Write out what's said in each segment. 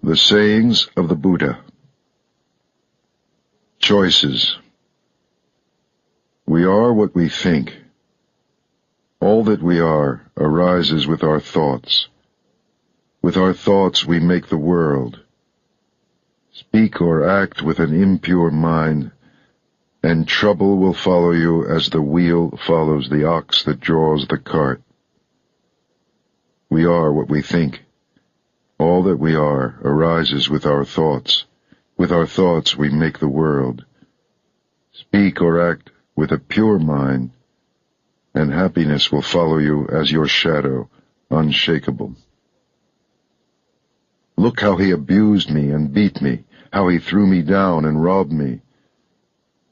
The Sayings of the Buddha. Choices. We are what we think. All that we are arises with our thoughts. With our thoughts we make the world. Speak or act with an impure mind, and trouble will follow you as the wheel follows the ox that draws the cart. We are what we think. All that we are arises with our thoughts. With our thoughts we make the world. Speak or act with a pure mind, and happiness will follow you as your shadow, unshakable. Look how he abused me and beat me, how he threw me down and robbed me.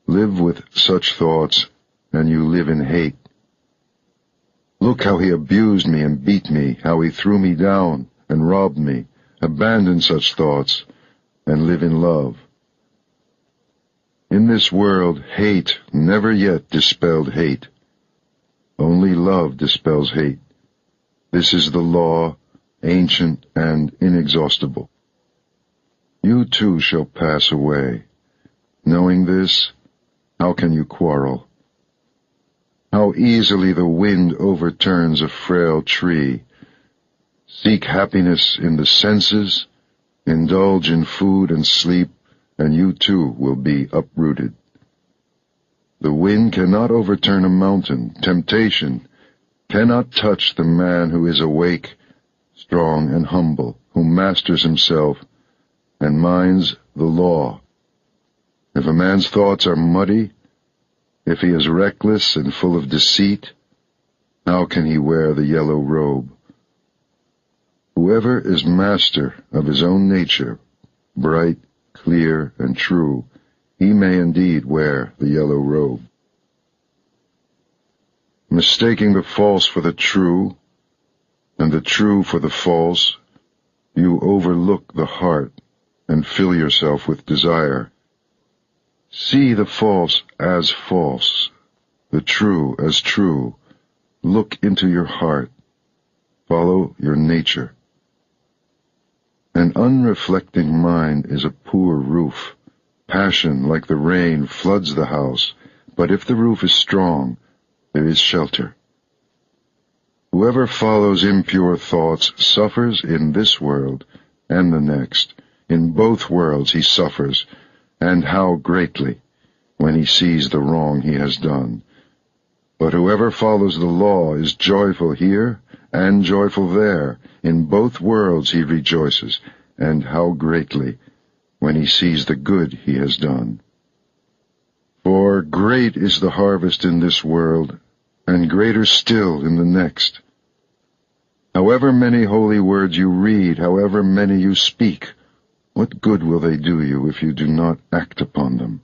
Live with such thoughts, and you live in hate. Look how he abused me and beat me, how he threw me down and robbed me. Abandon such thoughts, and live in love. In this world, hate never yet dispelled hate. Only love dispels hate. This is the law, ancient and inexhaustible. You too shall pass away. Knowing this, how can you quarrel? How easily the wind overturns a frail tree. Seek happiness in the senses, indulge in food and sleep, and you too will be uprooted. The wind cannot overturn a mountain. Temptation cannot touch the man who is awake, strong, and humble, who masters himself and minds the law. If a man's thoughts are muddy, if he is reckless and full of deceit, how can he wear the yellow robe? Whoever is master of his own nature, bright, clear, and true, he may indeed wear the yellow robe. Mistaking the false for the true, and the true for the false, you overlook the heart and fill yourself with desire. See the false as false, the true as true. Look into your heart. Follow your nature. An unreflecting mind is a poor roof. Passion, like the rain, floods the house, but if the roof is strong, there is shelter. Whoever follows impure thoughts suffers in this world and the next. In both worlds he suffers, and how greatly, when he sees the wrong he has done. But whoever follows the law is joyful here and joyful there. In both worlds he rejoices, and how greatly, when he sees the good he has done. For great is the harvest in this world, and greater still in the next. However many holy words you read, however many you speak, what good will they do you if you do not act upon them?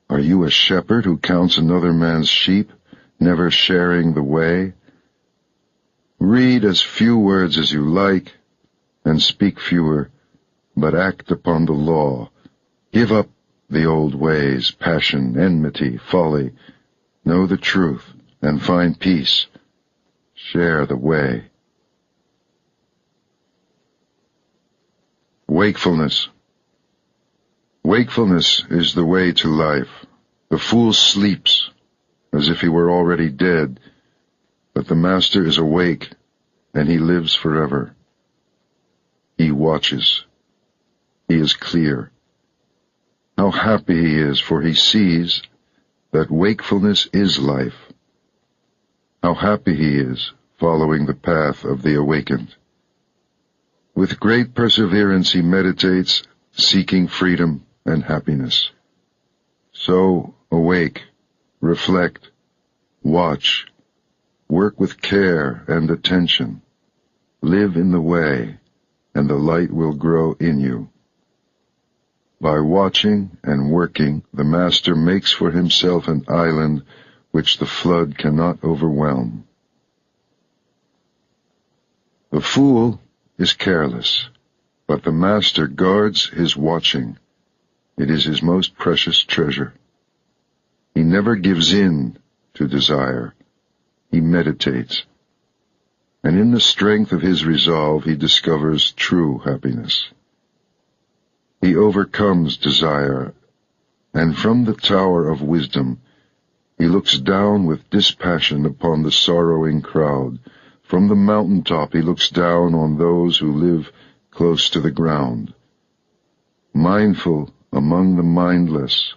Are you a shepherd who counts another man's sheep, never sharing the way? Read as few words as you like, and speak fewer, but act upon the law. Give up the old ways, passion, enmity, folly. Know the truth, and find peace. Share the way. Wakefulness. Wakefulness is the way to life. The fool sleeps, as if he were already dead, but the master is awake, and he lives forever. He watches. He is clear. How happy he is, for he sees that wakefulness is life. How happy he is, following the path of the awakened. With great perseverance he meditates, seeking freedom and happiness. So awake, reflect, watch, work with care and attention. Live in the way, and the light will grow in you. By watching and working, the master makes for himself an island which the flood cannot overwhelm. The fool is careless, but the master guards his watching. It is his most precious treasure. He never gives in to desire. He meditates, and in the strength of his resolve he discovers true happiness. He overcomes desire, and from the tower of wisdom he looks down with dispassion upon the sorrowing crowd. From the mountaintop he looks down on those who live close to the ground. Mindful among the mindless,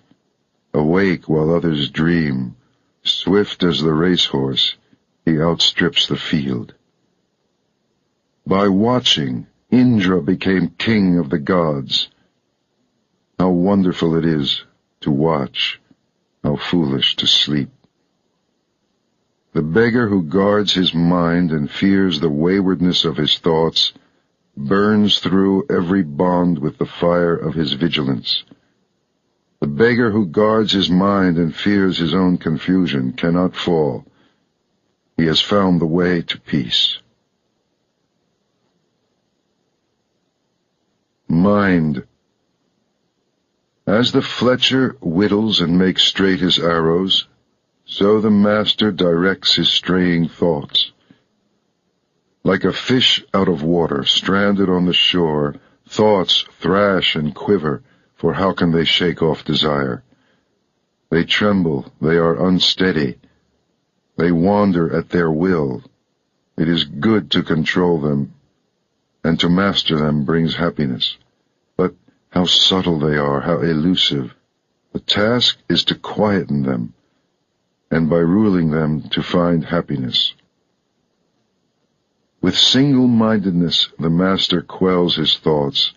awake while others dream, swift as the racehorse, he outstrips the field. By watching, Indra became king of the gods. How wonderful it is to watch, how foolish to sleep. The beggar who guards his mind and fears the waywardness of his thoughts burns through every bond with the fire of his vigilance. The beggar who guards his mind and fears his own confusion cannot fall. He has found the way to peace. Mind. As the fletcher whittles and makes straight his arrows, so the master directs his straying thoughts. Like a fish out of water, stranded on the shore, thoughts thrash and quiver, for how can they shake off desire? They tremble, they are unsteady, they wander at their will. It is good to control them, and to master them brings happiness. But how subtle they are, how elusive. The task is to quieten them, and by ruling them to find happiness. With single-mindedness the master quells his thoughts.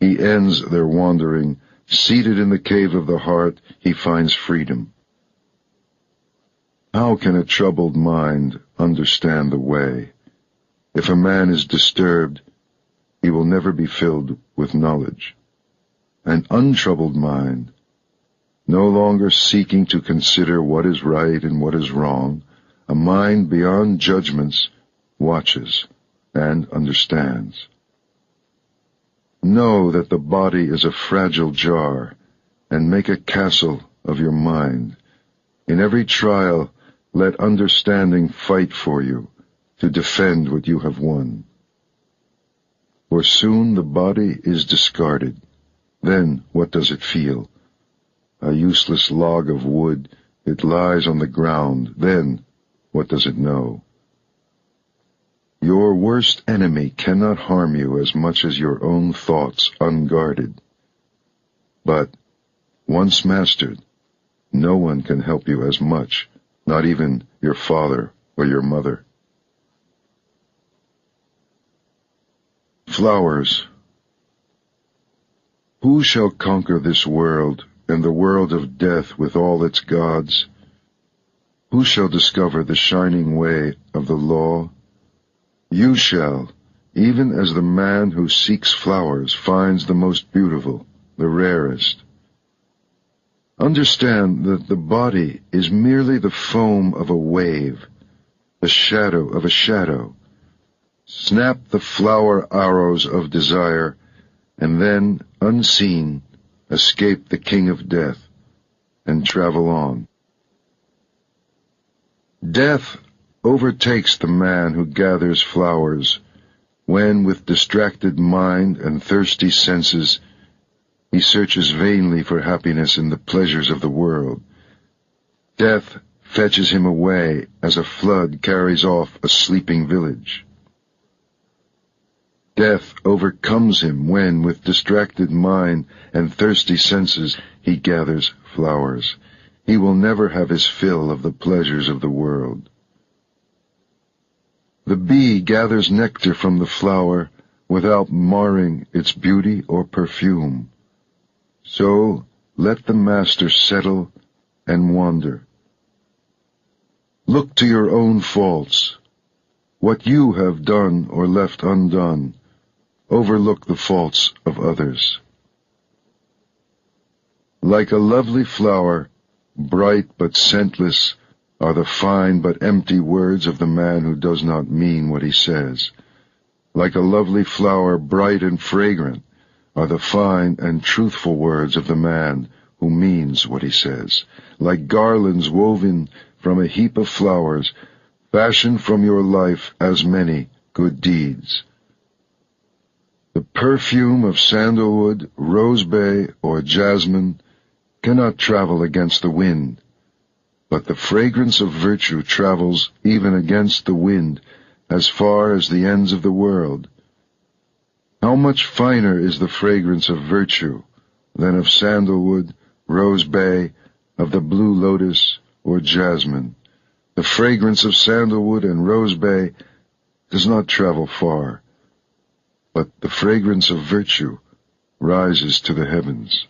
He ends their wandering. Seated in the cave of the heart, he finds freedom. How can a troubled mind understand the way? If a man is disturbed, he will never be filled with knowledge. An untroubled mind, no longer seeking to consider what is right and what is wrong, a mind beyond judgments, watches and understands. Know that the body is a fragile jar, and make a castle of your mind. In every trial, let understanding fight for you, to defend what you have won. For soon the body is discarded. Then what does it feel? A useless log of wood, it lies on the ground. Then what does it know? Your worst enemy cannot harm you as much as your own thoughts unguarded. But, once mastered, no one can help you as much, not even your father or your mother. Flowers. Who shall conquer this world, and the world of death with all its gods? Who shall discover the shining way of the law? You shall, even as the man who seeks flowers finds the most beautiful, the rarest. Understand that the body is merely the foam of a wave, the shadow of a shadow. Snap the flower arrows of desire, and then, unseen, escape the king of death, and travel on. Death overtakes the man who gathers flowers, when with distracted mind and thirsty senses he searches vainly for happiness in the pleasures of the world. Death fetches him away as a flood carries off a sleeping village. Death overcomes him when, with distracted mind and thirsty senses, he gathers flowers. He will never have his fill of the pleasures of the world. The bee gathers nectar from the flower without marring its beauty or perfume. So let the master settle and wander. Look to your own faults, what you have done or left undone. Overlook the faults of others. Like a lovely flower, bright but scentless, are the fine but empty words of the man who does not mean what he says. Like a lovely flower, bright and fragrant, are the fine and truthful words of the man who means what he says. Like garlands woven from a heap of flowers, fashion from your life as many good deeds. The perfume of sandalwood, rosebay, or jasmine cannot travel against the wind, but the fragrance of virtue travels even against the wind as far as the ends of the world. How much finer is the fragrance of virtue than of sandalwood, rosebay, of the blue lotus, or jasmine. The fragrance of sandalwood and rosebay does not travel far, but the fragrance of virtue rises to the heavens.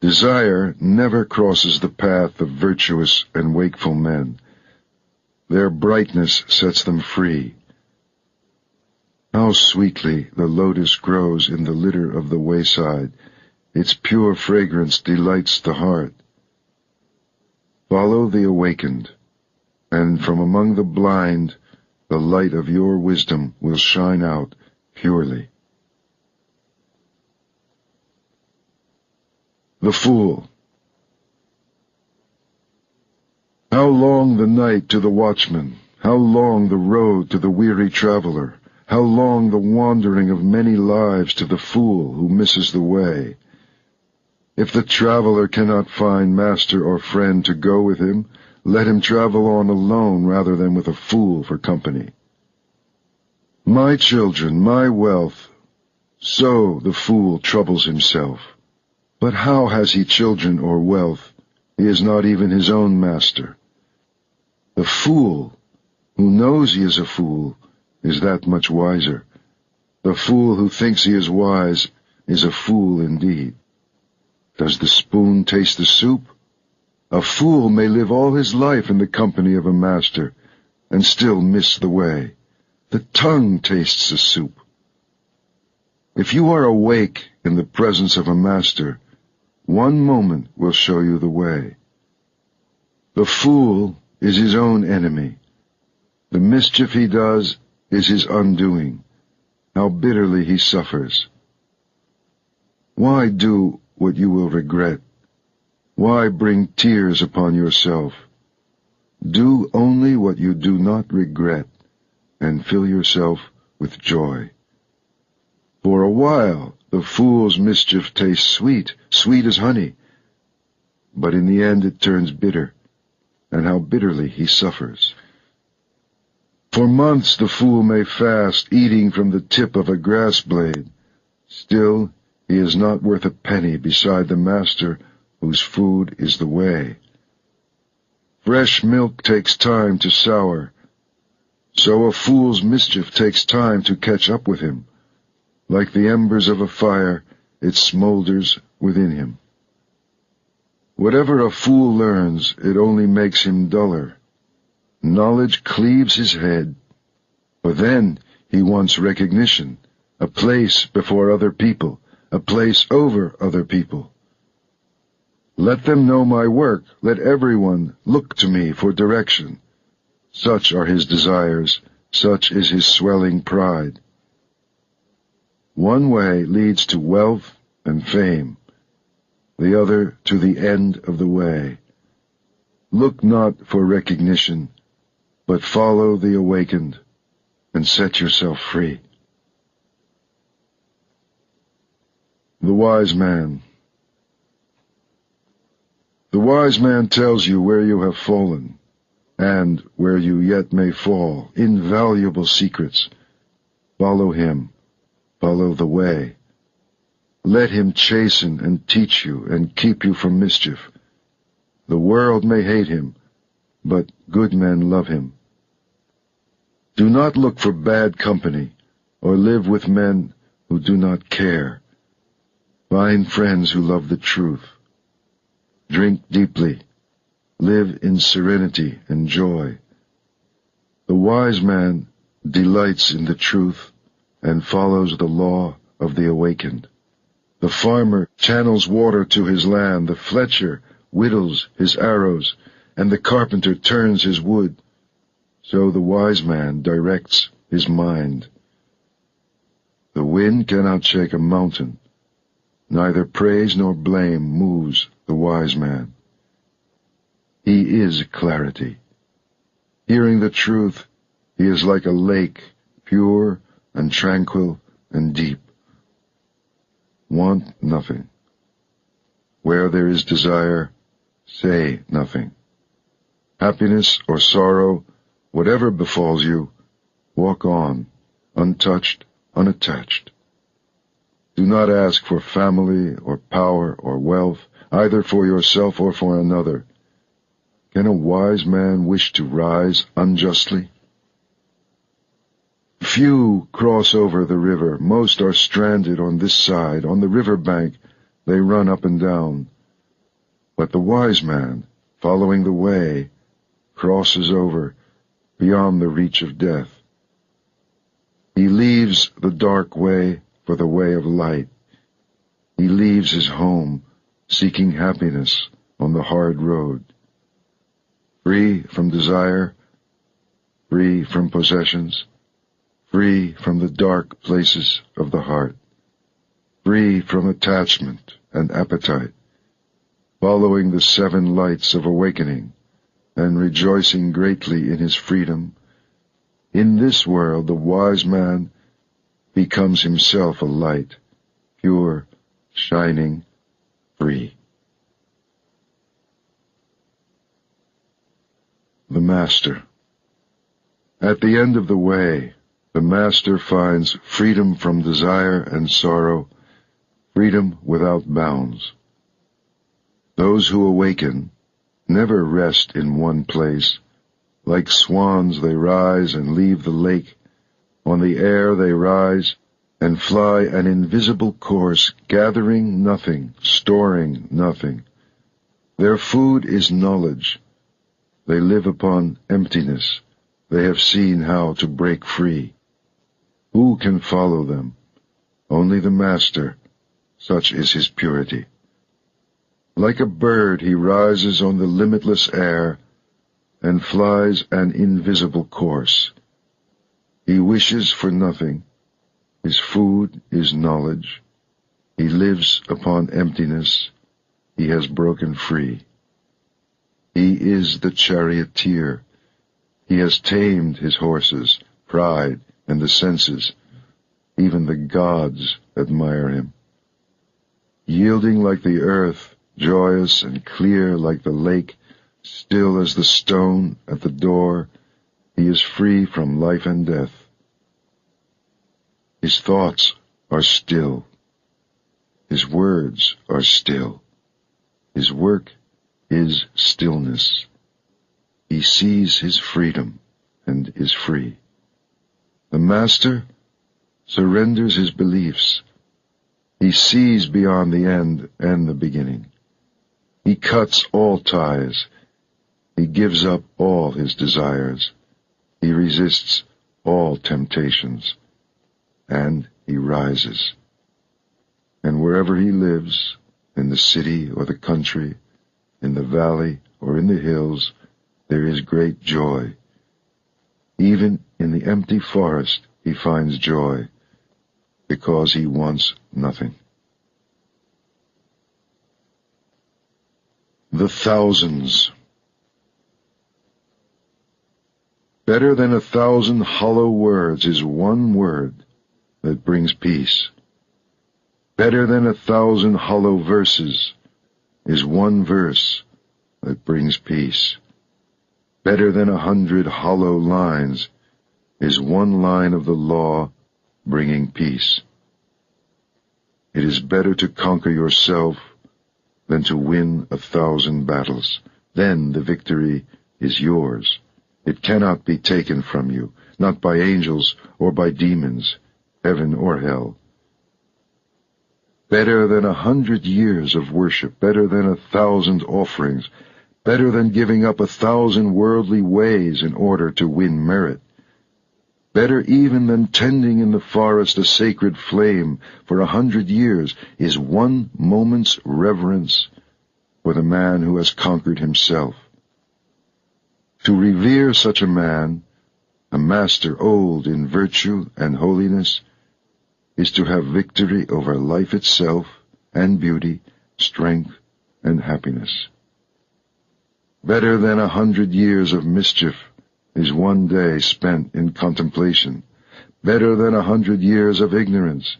Desire never crosses the path of virtuous and wakeful men. Their brightness sets them free. How sweetly the lotus grows in the litter of the wayside. Its pure fragrance delights the heart. Follow the awakened, and from among the blind the light of your wisdom will shine out purely. The Fool. How long the night to the watchman, how long the road to the weary traveler, how long the wandering of many lives to the fool who misses the way. If the traveler cannot find master or friend to go with him, let him travel on alone rather than with a fool for company. My children, my wealth, so the fool troubles himself. But how has he children or wealth? He is not even his own master. The fool, who knows he is a fool, is that much wiser. The fool who thinks he is wise is a fool indeed. Does the spoon taste the soup? A fool may live all his life in the company of a master and still miss the way. The tongue tastes the soup. If you are awake in the presence of a master, one moment will show you the way. The fool is his own enemy. The mischief he does is his undoing. How bitterly he suffers. Why do what you will regret? Why bring tears upon yourself? Do only what you do not regret, and fill yourself with joy. For a while the fool's mischief tastes sweet, sweet as honey, but in the end it turns bitter, and how bitterly he suffers. For months the fool may fast, eating from the tip of a grass blade. Still, he is not worth a penny beside the master whose food is the way. Fresh milk takes time to sour, so a fool's mischief takes time to catch up with him. Like the embers of a fire, it smolders within him. Whatever a fool learns, it only makes him duller. Knowledge cleaves his head, but then he wants recognition, a place before other people, a place over other people. Let them know my work, let everyone look to me for direction. Such are his desires, such is his swelling pride. One way leads to wealth and fame, the other to the end of the way. Look not for recognition, but follow the awakened, and set yourself free. The Wise Man. The wise man tells you where you have fallen, and where you yet may fall, invaluable secrets. Follow him, follow the way. Let him chasten and teach you and keep you from mischief. The world may hate him, but good men love him. Do not look for bad company, or live with men who do not care. Find friends who love the truth. Drink deeply. Live in serenity and joy. The wise man delights in the truth and follows the law of the awakened. The farmer channels water to his land, the fletcher whittles his arrows, and the carpenter turns his wood. So the wise man directs his mind. The wind cannot shake a mountain. Neither praise nor blame moves the wise man. He is clarity. Hearing the truth, he is like a lake, pure and tranquil and deep. Want nothing. Where there is desire, say nothing. Happiness or sorrow, whatever befalls you, walk on, untouched, unattached. Do not ask for family or power or wealth, either for yourself or for another. Can a wise man wish to rise unjustly? Few cross over the river, most are stranded on this side, on the river bank they run up and down. But the wise man, following the way, crosses over beyond the reach of death. He leaves the dark way for the way of light. He leaves his home, seeking happiness on the hard road. Free from desire, free from possessions, free from the dark places of the heart, free from attachment and appetite, following the 7 lights of awakening and rejoicing greatly in his freedom. In this world the wise man becomes himself a light, pure, shining, free. The Master. At the end of the way, the Master finds freedom from desire and sorrow, freedom without bounds. Those who awaken never rest in one place. Like swans they rise and leave the lake. On the air they rise and fly an invisible course, gathering nothing, storing nothing. Their food is knowledge. They live upon emptiness. They have seen how to break free. Who can follow them? Only the Master. Such is his purity. Like a bird he rises on the limitless air and flies an invisible course. He wishes for nothing. His food is knowledge. He lives upon emptiness. He has broken free. He is the charioteer. He has tamed his horses, pride, and the senses. Even the gods admire him. Yielding like the earth, joyous and clear like the lake, still as the stone at the door, he is free from life and death. His thoughts are still. His words are still. His work is stillness. He sees his freedom and is free. The Master surrenders his beliefs. He sees beyond the end and the beginning. He cuts all ties. He gives up all his desires. He resists all temptations. And he rises. And wherever he lives, in the city or the country, in the valley or in the hills, there is great joy. Even in the empty forest he finds joy, because he wants nothing. The thousands. Better than 1,000 hollow words is one word that brings peace. Better than 1,000 hollow verses is one verse that brings peace. Better than 100 hollow lines is one line of the law bringing peace. It is better to conquer yourself than to win 1,000 battles. Then the victory is yours. It cannot be taken from you, not by angels or by demons, heaven or hell. Better than 100 years of worship, better than 1,000 offerings, better than giving up 1,000 worldly ways in order to win merit. Better even than tending in the forest a sacred flame for 100 years is one moment's reverence for the man who has conquered himself. To revere such a man, a master old in virtue and holiness, is to have victory over life itself and beauty, strength and happiness. Better than 100 years of mischief is one day spent in contemplation. Better than 100 years of ignorance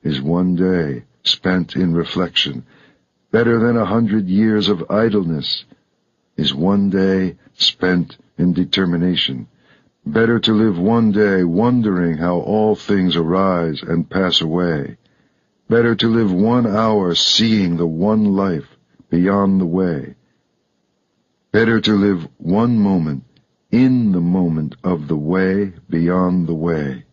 is one day spent in reflection. Better than 100 years of idleness is one day spent in determination. Better to live one day wondering how all things arise and pass away. Better to live 1 hour seeing the one life beyond the way. Better to live 1 moment in the moment of the way beyond the way.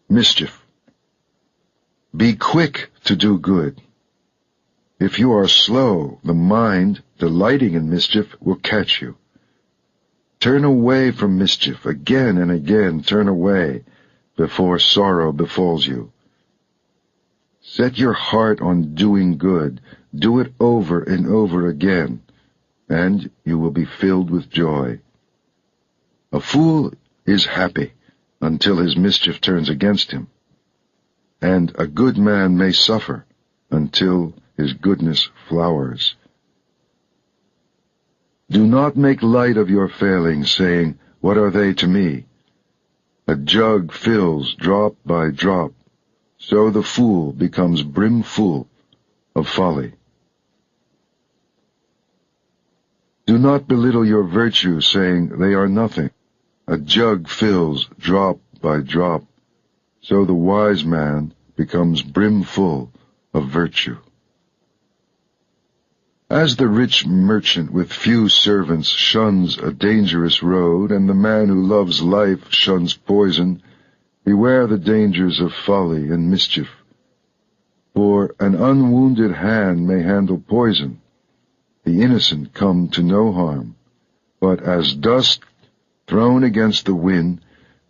Mischief. Be quick to do good. If you are slow, the mind, delighting in mischief, will catch you. Turn away from mischief, again and again turn away, before sorrow befalls you. Set your heart on doing good, do it over and over again, and you will be filled with joy. A fool is happy until his mischief turns against him, and a good man may suffer until his goodness flowers. Do not make light of your failings, saying, "What are they to me?" A jug fills drop by drop, so the fool becomes brimful of folly. Do not belittle your virtue, saying, "They are nothing." A jug fills drop by drop, so the wise man becomes brimful of virtue. As the rich merchant with few servants shuns a dangerous road, and the man who loves life shuns poison, beware the dangers of folly and mischief. For an unwounded hand may handle poison, the innocent come to no harm, but as dust thrown against the wind,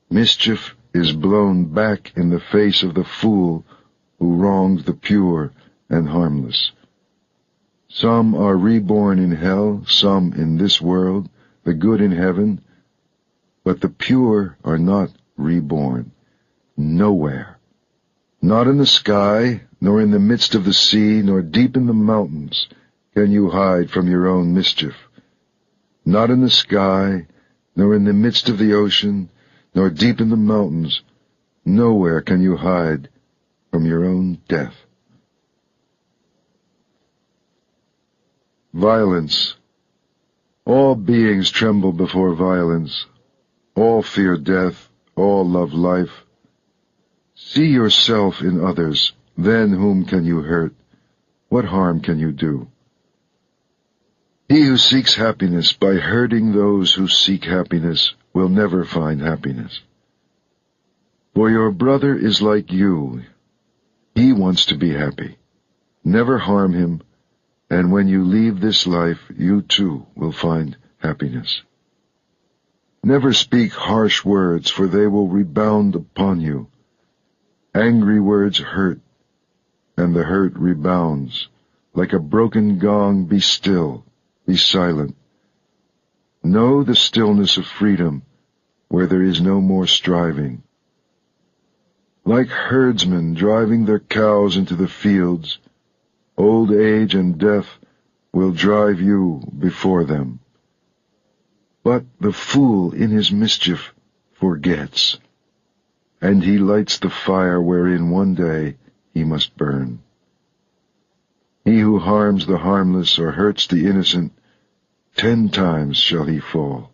mischief is blown back in the face of the fool who wrongs the pure and harmless. Some are reborn in hell, some in this world, the good in heaven, but the pure are not reborn, nowhere. Not in the sky, nor in the midst of the sea, nor deep in the mountains can you hide from your own mischief. Not in the sky, nor in the midst of the ocean, nor deep in the mountains, nowhere can you hide from your own death. Violence. All beings tremble before violence. All fear death. All love life. See yourself in others. Then whom can you hurt? What harm can you do? He who seeks happiness by hurting those who seek happiness will never find happiness. For your brother is like you. He wants to be happy. Never harm him, and when you leave this life, you too will find happiness. Never speak harsh words, for they will rebound upon you. Angry words hurt, and the hurt rebounds. Like a broken gong, be still, be silent. Know the stillness of freedom, where there is no more striving. Like herdsmen driving their cows into the fields, old age and death will drive you before them. But the fool in his mischief forgets, and he lights the fire wherein one day he must burn. He who harms the harmless or hurts the innocent, 10 times shall he fall,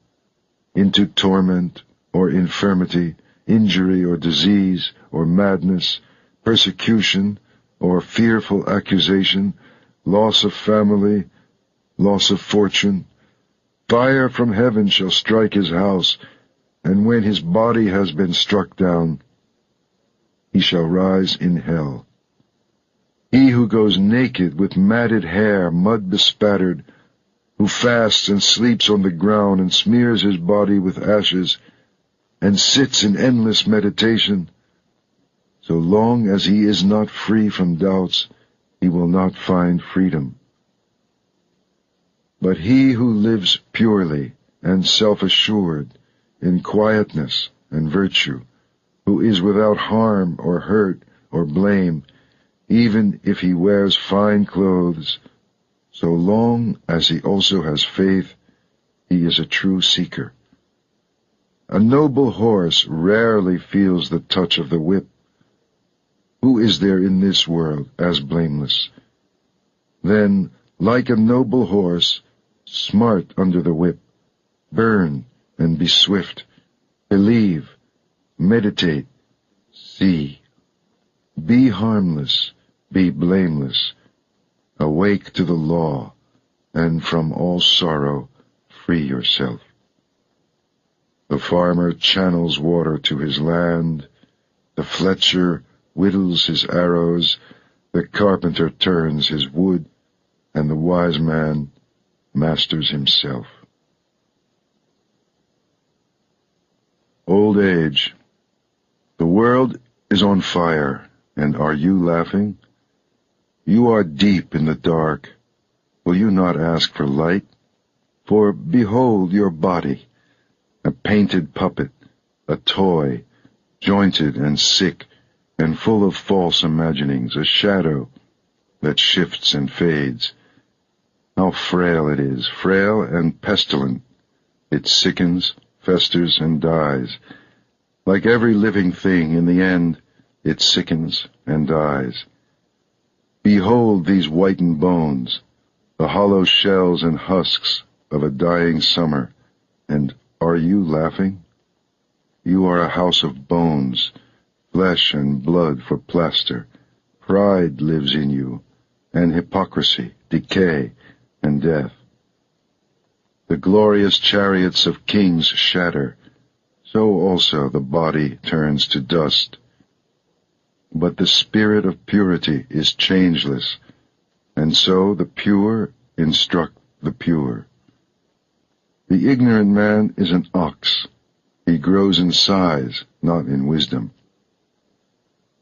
into torment or infirmity, injury or disease or madness, persecution or fearful accusation, loss of family, loss of fortune. Fire from heaven shall strike his house, and when his body has been struck down, he shall rise in hell. He who goes naked with matted hair, mud bespattered, who fasts and sleeps on the ground and smears his body with ashes, and sits in endless meditation, so long as he is not free from doubts, he will not find freedom. But he who lives purely and self-assured, in quietness and virtue, who is without harm or hurt or blame, even if he wears fine clothes, so long as he also has faith, he is a true seeker. A noble horse rarely feels the touch of the whip. Who is there in this world as blameless? Then, like a noble horse, smart under the whip, burn and be swift, believe, meditate, see. Be harmless, be blameless, awake to the law, and from all sorrow free yourself. The farmer channels water to his land, the fletcher whittles his arrows, the carpenter turns his wood, and the wise man masters himself. Old age. The world is on fire, and are you laughing? You are deep in the dark. Will you not ask for light? For behold your body, a painted puppet, a toy, jointed and sick, and full of false imaginings, a shadow that shifts and fades. How frail it is, frail and pestilent. It sickens, festers, and dies. Like every living thing, in the end, it sickens and dies. Behold these whitened bones, the hollow shells and husks of a dying summer, and are you laughing? You are a house of bones, flesh and blood for plaster. Pride lives in you, and hypocrisy, decay, and death. The glorious chariots of kings shatter, so also the body turns to dust. But the spirit of purity is changeless, and so the pure instruct the pure. The ignorant man is an ox. He grows in size, not in wisdom.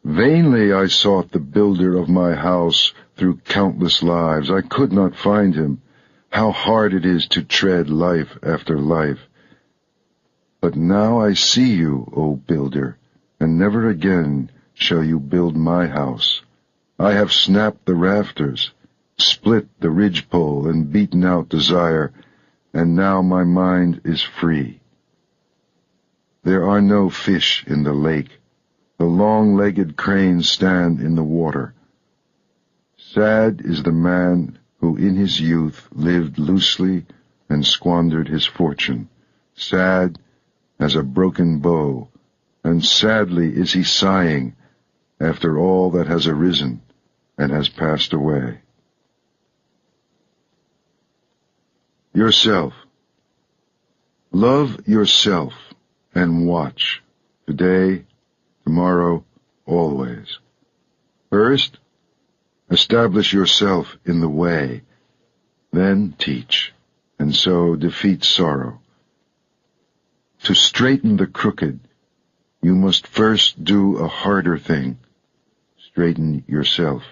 Vainly I sought the builder of my house through countless lives. I could not find him. How hard it is to tread life after life. But now I see you, O builder, and never again shall you build my house. I have snapped the rafters, split the ridgepole, and beaten out desire, and now my mind is free. There are no fish in the lake. The long-legged cranes stand in the water. Sad is the man who in his youth lived loosely and squandered his fortune. Sad as a broken bow, and sadly is he sighing after all that has arisen and has passed away. Yourself. Love yourself and watch, today, tomorrow, always. First, establish yourself in the way, then teach, and so defeat sorrow. To straighten the crooked, you must first do a harder thing, straighten yourself.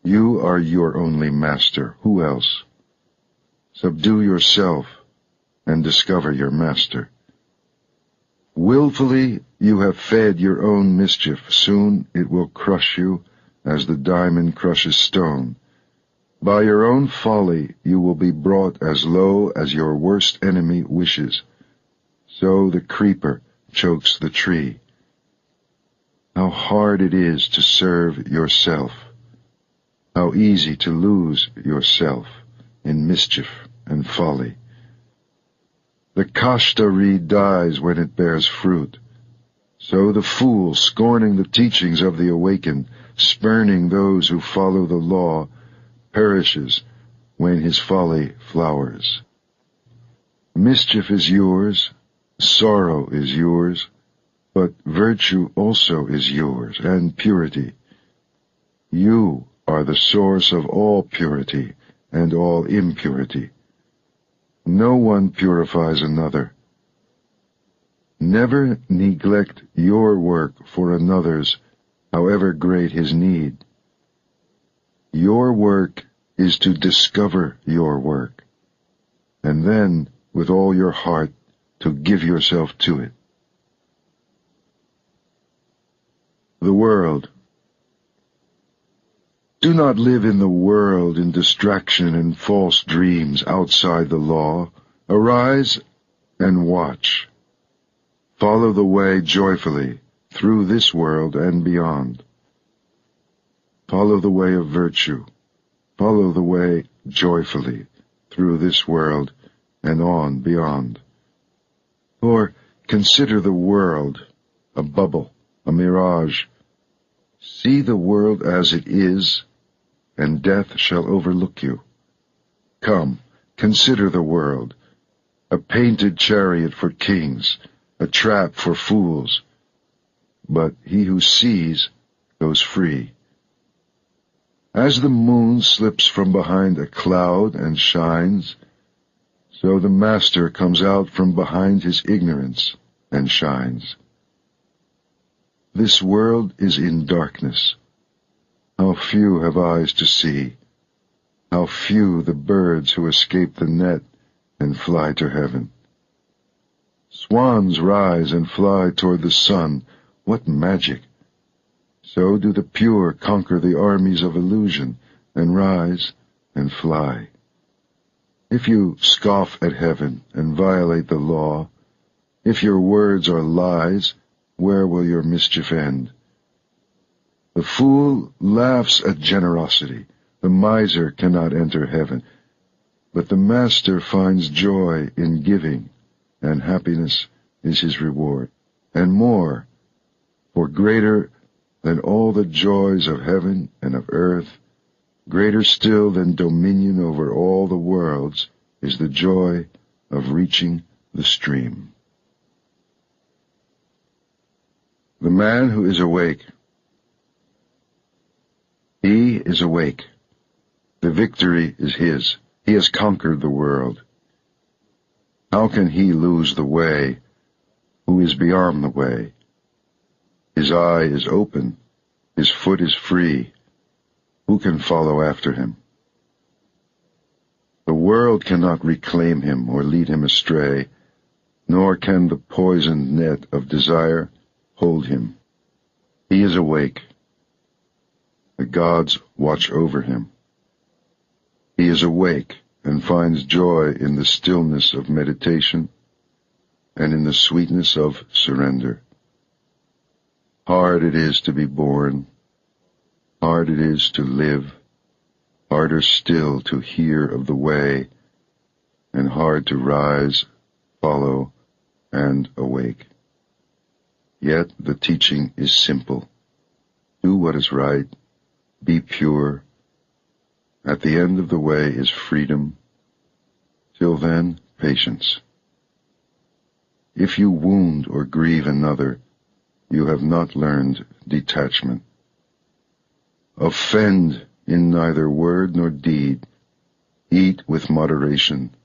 You are your only master. Who else? Subdue yourself and discover your master. Willfully you have fed your own mischief. Soon it will crush you as the diamond crushes stone. By your own folly you will be brought as low as your worst enemy wishes. So the creeper chokes the tree. How hard it is to serve yourself. How easy to lose yourself in mischief and folly. The kashta reed dies when it bears fruit. So the fool, scorning the teachings of the awakened, spurning those who follow the law, perishes when his folly flowers. Mischief is yours, sorrow is yours, but virtue also is yours, and purity. You are the source of all purity and all impurity. No one purifies another. Never neglect your work for another's, however great his need. Your work is to discover your work, and then, with all your heart, to give yourself to it. The world. Do not live in the world in distraction and false dreams outside the law. Arise and watch. Follow the way joyfully, through this world and beyond. Follow the way of virtue. Follow the way joyfully, through this world and on beyond. For consider the world, a bubble, a mirage. See the world as it is, and death shall overlook you. Come, consider the world, a painted chariot for kings, a trap for fools. But he who sees goes free. As the moon slips from behind a cloud and shines, so the master comes out from behind his ignorance and shines. This world is in darkness. How few have eyes to see. How few the birds who escape the net and fly to heaven. Swans rise and fly toward the sun. What magic! So do the pure conquer the armies of illusion and rise and fly. If you scoff at heaven and violate the law, if your words are lies, where will your mischief end? The fool laughs at generosity. The miser cannot enter heaven. But the master finds joy in giving, and happiness is his reward. And more, for greater than all the joys of heaven and of earth, greater still than dominion over all the worlds, is the joy of reaching the stream. The man who is awake. He is awake. The victory is his. He has conquered the world. How can he lose the way who is beyond the way? His eye is open. His foot is free. Who can follow after him? The world cannot reclaim him or lead him astray, nor can the poisoned net of desire hold him. He is awake. The gods watch over him. He is awake and finds joy in the stillness of meditation and in the sweetness of surrender. Hard it is to be born, hard it is to live, harder still to hear of the way, and hard to rise, follow, and awake. Yet the teaching is simple. Do what is right, be pure. At the end of the way is freedom. Till then, patience. If you wound or grieve another, you have not learned detachment. Offend in neither word nor deed. Eat with moderation.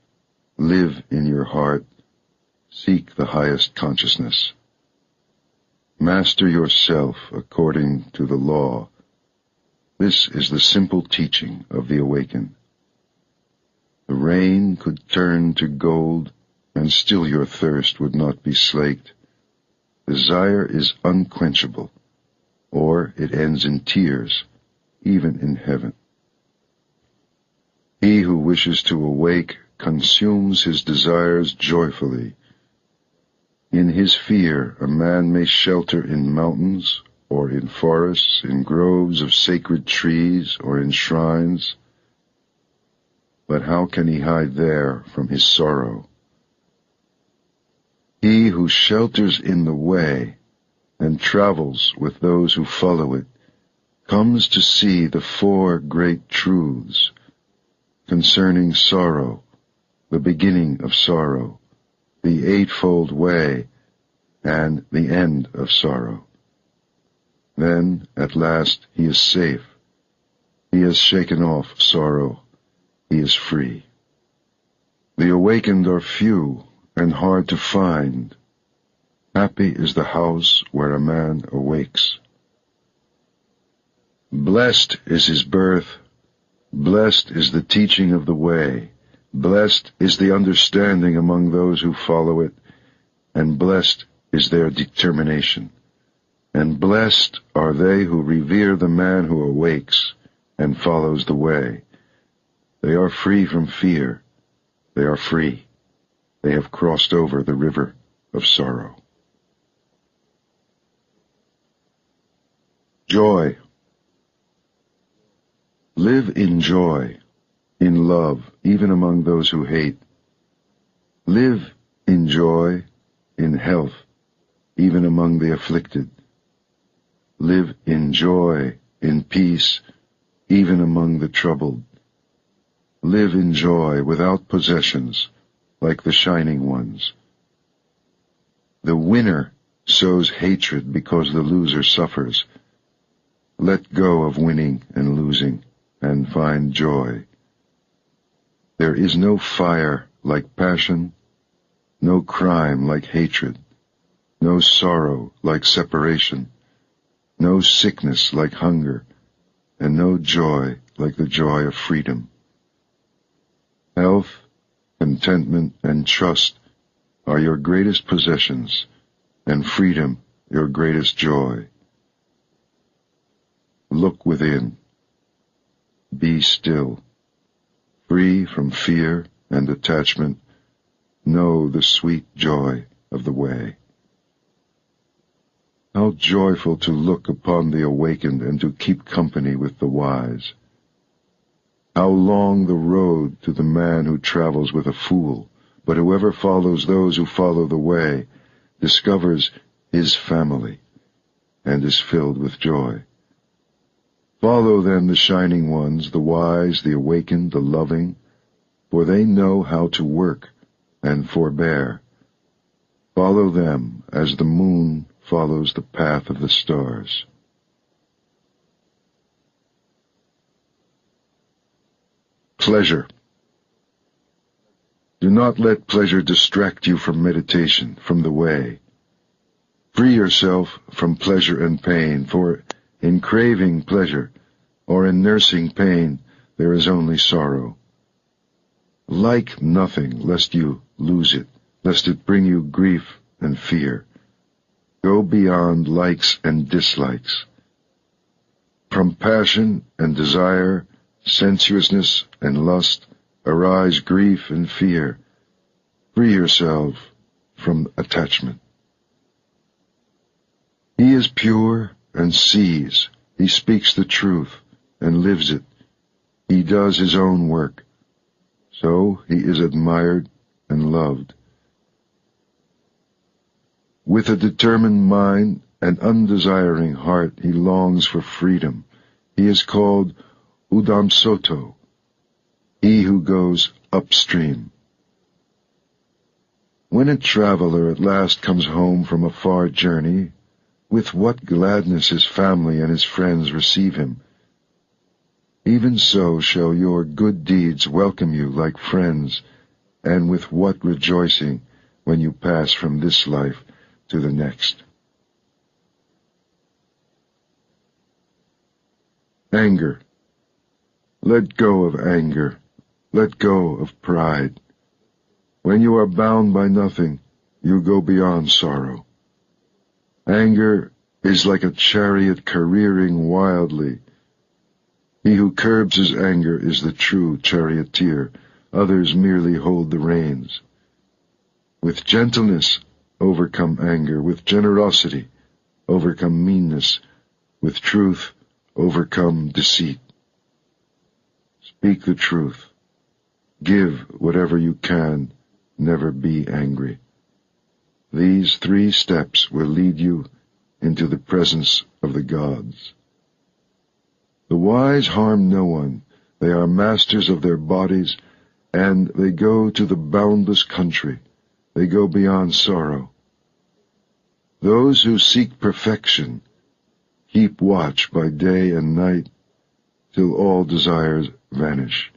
Live in your heart. Seek the highest consciousness. Master yourself according to the law. This is the simple teaching of the awakened. The rain could turn to gold, and still your thirst would not be slaked. Desire is unquenchable, or it ends in tears, even in heaven. He who wishes to awake consumes his desires joyfully. In his fear, a man may shelter in mountains, or in forests, in groves of sacred trees, or in shrines. But how can he hide there from his sorrow? He who shelters in the way and travels with those who follow it comes to see the four great truths concerning sorrow, the beginning of sorrow, the eightfold way, and the end of sorrow. Then, at last, he is safe. He has shaken off sorrow. He is free. The awakened are few and hard to find. Happy is the house where a man awakes. Blessed is his birth. Blessed is the teaching of the way. Blessed is the understanding among those who follow it, and blessed is their determination. And blessed are they who revere the man who awakes and follows the way. They are free from fear. They are free. They have crossed over the river of sorrow. Joy. Live in joy, in love, even among those who hate. Live in joy, in health, even among the afflicted. Live in joy, in peace, even among the troubled. Live in joy without possessions, like the shining ones. The winner sows hatred because the loser suffers. Let go of winning and losing, and find joy. There is no fire like passion, no crime like hatred, no sorrow like separation, no sickness like hunger, and no joy like the joy of freedom. Health, contentment, and trust are your greatest possessions, and freedom your greatest joy. Look within. Be still. Free from fear and attachment, know the sweet joy of the way. How joyful to look upon the awakened and to keep company with the wise. How long the road to the man who travels with a fool, but whoever follows those who follow the way discovers his family and is filled with joy. Follow then the shining ones, the wise, the awakened, the loving, for they know how to work and forbear. Follow them as the moon follows the path of the stars. Pleasure. Do not let pleasure distract you from meditation, from the way. Free yourself from pleasure and pain, for in craving pleasure, or in nursing pain, there is only sorrow. Like nothing, lest you lose it, lest it bring you grief and fear. Go beyond likes and dislikes. From passion and desire, sensuousness and lust, arise grief and fear. Free yourself from attachment. He is pure and sees. He speaks the truth and lives it. He does his own work. So he is admired and loved. With a determined mind and undesiring heart, he longs for freedom. He is called Udamsoto, he who goes upstream. When a traveler at last comes home from a far journey, with what gladness his family and his friends receive him. Even so shall your good deeds welcome you like friends, and with what rejoicing when you pass from this life to the next. Anger. Let go of anger. Let go of pride. When you are bound by nothing, you go beyond sorrow. Anger is like a chariot careering wildly. He who curbs his anger is the true charioteer. Others merely hold the reins. With gentleness, overcome anger. With generosity, overcome meanness. With truth, overcome deceit. Speak the truth. Give whatever you can. Never be angry. These 3 steps will lead you into the presence of the gods. The wise harm no one. They are masters of their bodies, and they go to the boundless country. They go beyond sorrow. Those who seek perfection keep watch by day and night till all desires vanish.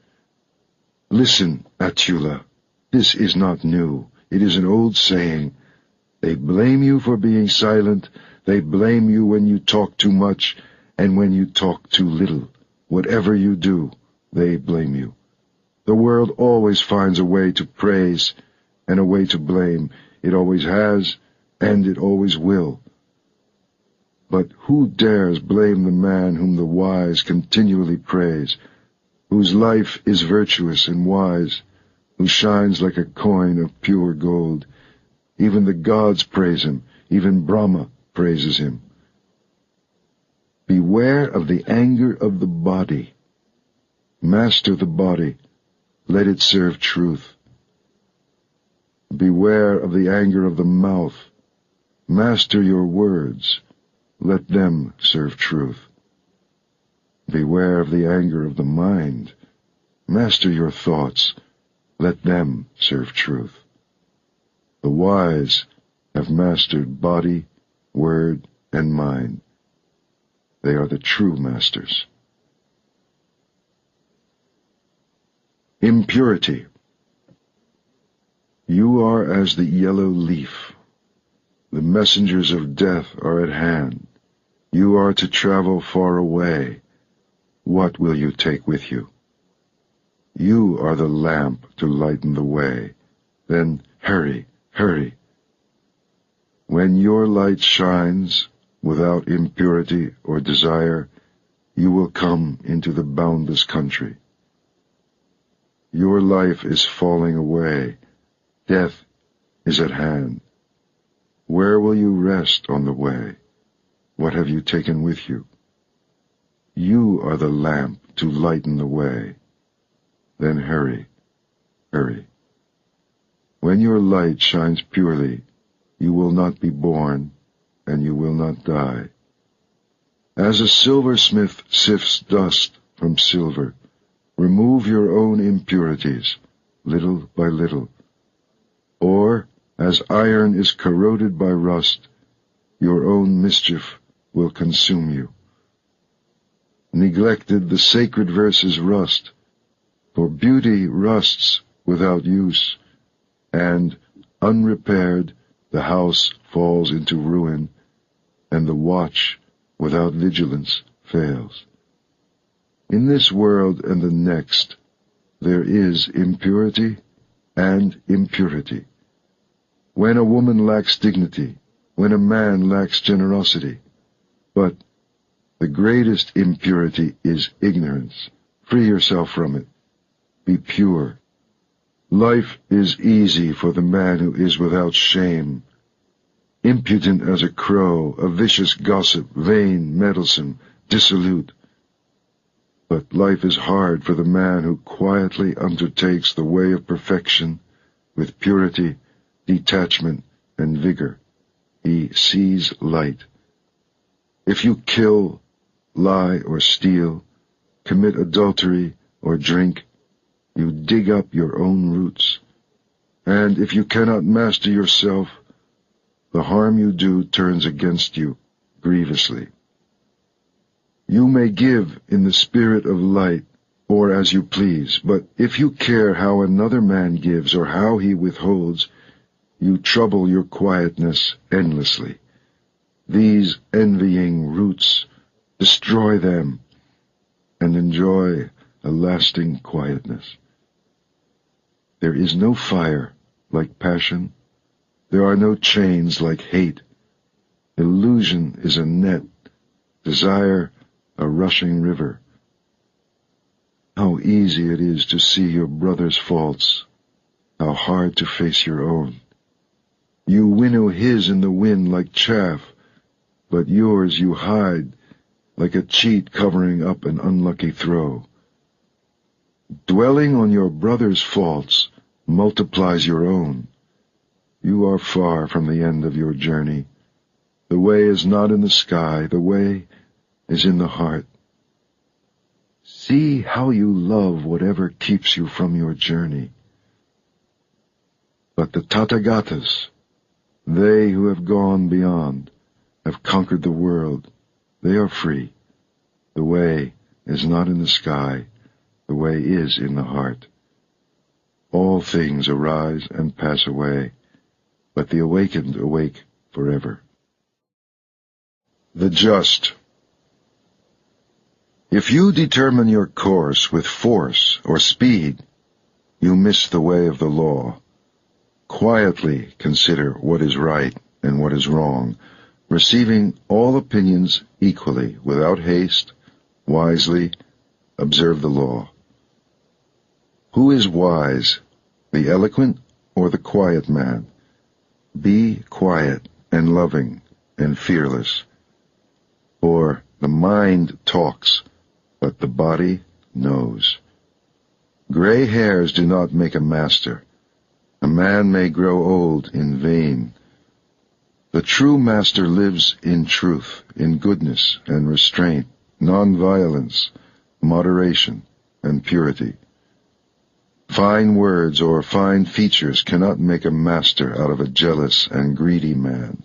Listen, Atula. This is not new. It is an old saying. They blame you for being silent. They blame you when you talk too much and when you talk too little. Whatever you do, they blame you. The world always finds a way to praise and a way to blame. It always has, and it always will. But who dares blame the man whom the wise continually praise, whose life is virtuous and wise, who shines like a coin of pure gold? Even the gods praise him, even Brahma praises him. Beware of the anger of the body. Master the body, let it serve truth. Beware of the anger of the mouth. Master your words, let them serve truth. Beware of the anger of the mind. Master your thoughts, let them serve truth. The wise have mastered body, word, and mind. They are the true masters. Impurity. You are as the yellow leaf. The messengers of death are at hand. You are to travel far away. What will you take with you? You are the lamp to lighten the way. Then hurry, hurry. When your light shines without impurity or desire, you will come into the boundless country. Your life is falling away. Death is at hand. Where will you rest on the way? What have you taken with you? You are the lamp to lighten the way. Then hurry, hurry. When your light shines purely, you will not be born, and you will not die. As a silversmith sifts dust from silver, remove your own impurities, little by little. Or, as iron is corroded by rust, your own mischief will consume you. Neglected, the sacred verses rust, for beauty rusts without use, and, unrepaired, the house falls into ruin, and the watch without vigilance fails. In this world and the next, there is impurity and impurity. When a woman lacks dignity, when a man lacks generosity. But the greatest impurity is ignorance. Free yourself from it. Be pure. Life is easy for the man who is without shame, impudent as a crow, a vicious gossip, vain, meddlesome, dissolute. But life is hard for the man who quietly undertakes the way of perfection with purity, detachment, and vigor. He sees light. If you kill, lie, or steal, commit adultery, or drink, you dig up your own roots. And if you cannot master yourself, the harm you do turns against you grievously. You may give in the spirit of light, or as you please, but if you care how another man gives or how he withholds, you trouble your quietness endlessly. These envying roots, destroy them, and enjoy a lasting quietness. There is no fire like passion. There are no chains like hate. Illusion is a net, desire a rushing river. How easy it is to see your brother's faults, how hard to face your own. You winnow his in the wind like chaff, but yours you hide like a cheat covering up an unlucky throw. Dwelling on your brother's faults multiplies your own. You are far from the end of your journey. The way is not in the sky, the way is in the heart. See how you love whatever keeps you from your journey. But the Tathagatas, they who have gone beyond, have conquered the world. They are free. The way is not in the sky, the way is in the heart. All things arise and pass away, but the awakened awake forever. The just. If you determine your course with force or speed, you miss the way of the law. Quietly consider what is right and what is wrong, receiving all opinions equally, without haste, wisely observe the law. Who is wise, the eloquent or the quiet man? Be quiet and loving and fearless. For the mind talks, but the body knows. Gray hairs do not make a master. A man may grow old in vain. The true master lives in truth, in goodness and restraint, non-violence, moderation, and purity. Fine words or fine features cannot make a master out of a jealous and greedy man.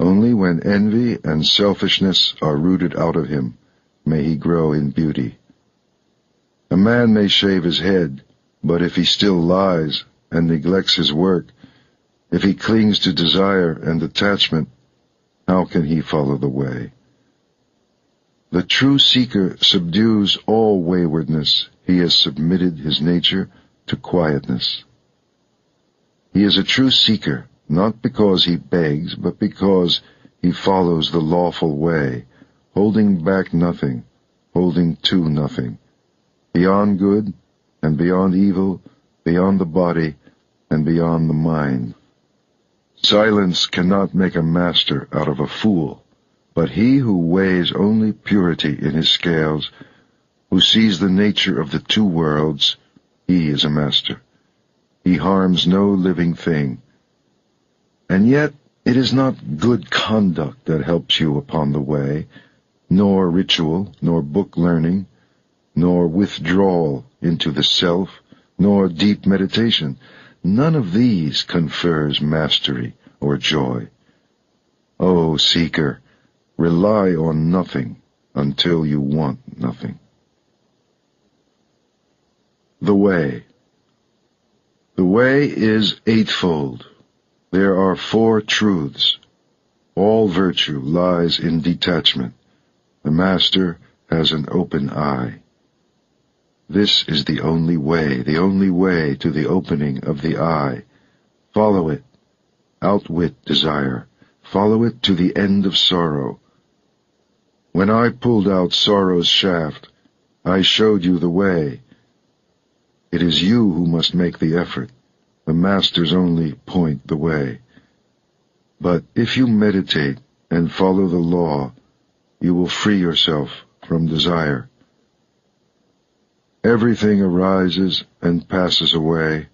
Only when envy and selfishness are rooted out of him may he grow in beauty. A man may shave his head, but if he still lies and neglects his work, if he clings to desire and attachment, how can he follow the way? The true seeker subdues all waywardness. He has submitted his nature to quietness. He is a true seeker, not because he begs, but because he follows the lawful way, holding back nothing, holding to nothing, beyond good and beyond evil, beyond the body and beyond the mind. Silence cannot make a master out of a fool, but he who weighs only purity in his scales, who sees the nature of the two worlds, he is a master. He harms no living thing. And yet it is not good conduct that helps you upon the way, nor ritual, nor book learning, nor withdrawal into the self, nor deep meditation. None of these confers mastery or joy. O seeker, rely on nothing until you want nothing. The way. The way is eightfold. There are 4 truths. All virtue lies in detachment. The master has an open eye. This is the only way to the opening of the eye. Follow it. Outwit desire. Follow it to the end of sorrow. When I pulled out sorrow's shaft, I showed you the way. It is you who must make the effort. The masters only point the way. But if you meditate and follow the law, you will free yourself from desire. Everything arises and passes away.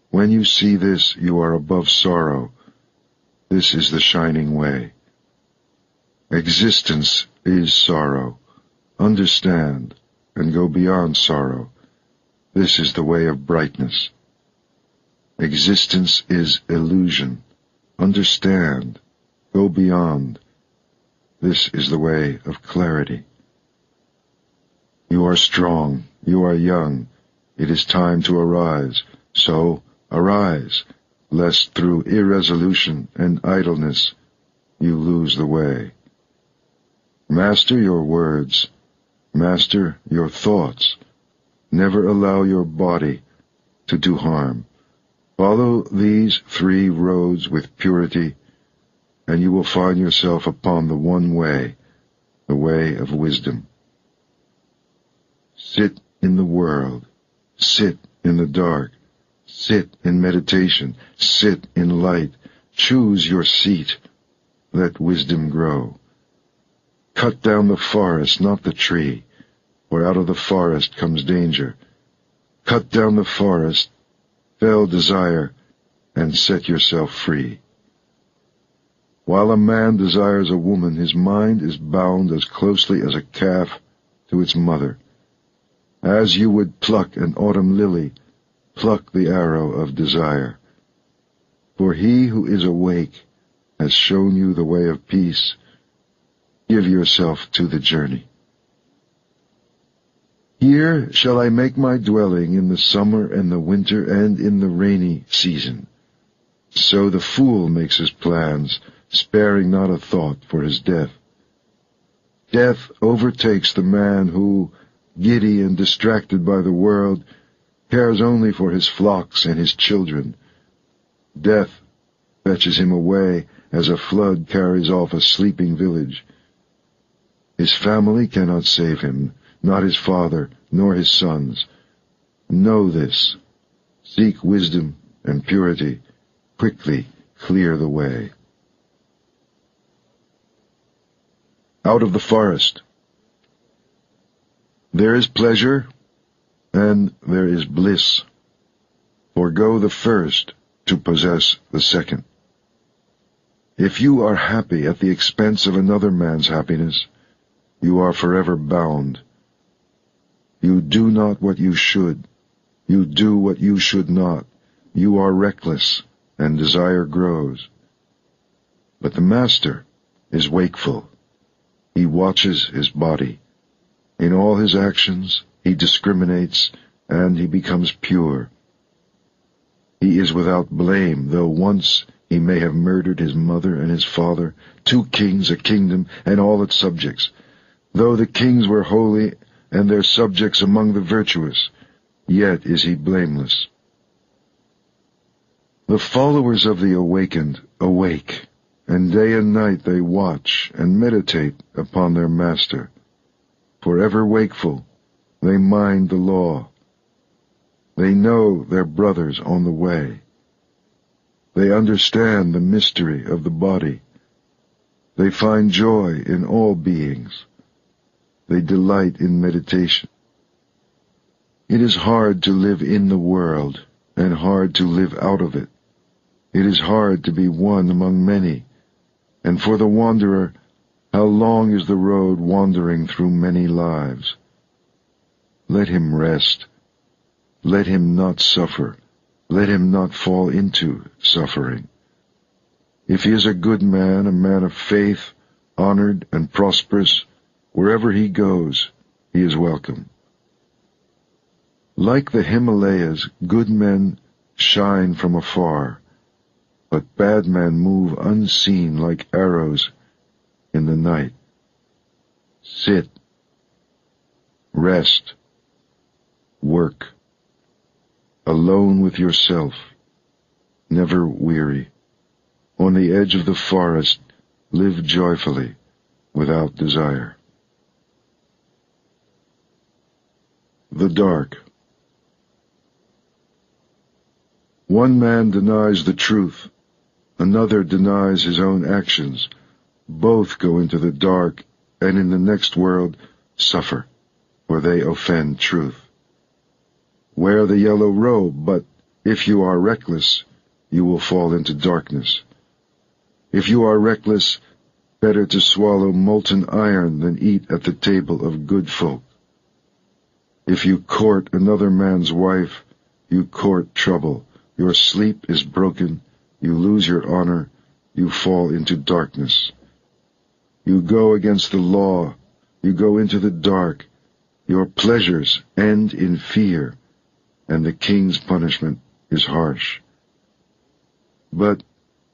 When you see this, you are above sorrow. This is the shining way. Existence is sorrow. Understand and go beyond sorrow. This is the way of brightness. Existence is illusion. Understand. Go beyond. This is the way of clarity. You are strong. You are young. It is time to arise. So, arise, lest through irresolution and idleness you lose the way. Master your words. Master your thoughts. Never allow your body to do harm. Follow these 3 roads with purity, and you will find yourself upon the one way, the way of wisdom. Sit in the world. Sit in the dark. Sit in meditation. Sit in light. Choose your seat. Let wisdom grow. Cut down the forest, not the tree, for out of the forest comes danger. Cut down the forest, fell desire, and set yourself free. While a man desires a woman, his mind is bound as closely as a calf to its mother. As you would pluck an autumn lily, pluck the arrow of desire. For he who is awake has shown you the way of peace. Give yourself to the journey. Here shall I make my dwelling in the summer and the winter and in the rainy season. So the fool makes his plans, sparing not a thought for his death. Death overtakes the man who, giddy and distracted by the world, cares only for his flocks and his children. Death fetches him away as a flood carries off a sleeping village. His family cannot save him, not his father, nor his sons. Know this. Seek wisdom and purity. Quickly clear the way. out of the forest. There is pleasure, and there is bliss. Forgo the first to possess the second. If you are happy at the expense of another man's happiness, you are forever bound. You do not what you should. You do what you should not. You are reckless, and desire grows. But the master is wakeful. He watches his body. In all his actions, he discriminates, and he becomes pure. He is without blame, though once he may have murdered his mother and his father, 2 kings, a kingdom, and all its subjects. Though the kings were holy, and their subjects among the virtuous, yet is he blameless. The followers of the awakened awake, and day and night they watch and meditate upon their master. Forever wakeful, they mind the law. They know their brothers on the way. They understand the mystery of the body. They find joy in all beings. They delight in meditation. It is hard to live in the world, and hard to live out of it. It is hard to be one among many, and for the wanderer, how long is the road wandering through many lives? Let him rest. Let him not suffer. Let him not fall into suffering. If he is a good man, a man of faith, honored and prosperous, wherever he goes, he is welcome. Like the Himalayas, good men shine from afar, but bad men move unseen like arrows in the night. Sit, rest, work, alone with yourself, never weary. On the edge of the forest, live joyfully, without desire. The dark. One man denies the truth, another denies his own actions. Both go into the dark, and in the next world suffer, for they offend truth. Wear the yellow robe, but if you are reckless, you will fall into darkness. If you are reckless, better to swallow molten iron than eat at the table of good folk. If you court another man's wife, you court trouble. Your sleep is broken, you lose your honor, you fall into darkness. You go against the law, you go into the dark, your pleasures end in fear, and the king's punishment is harsh. But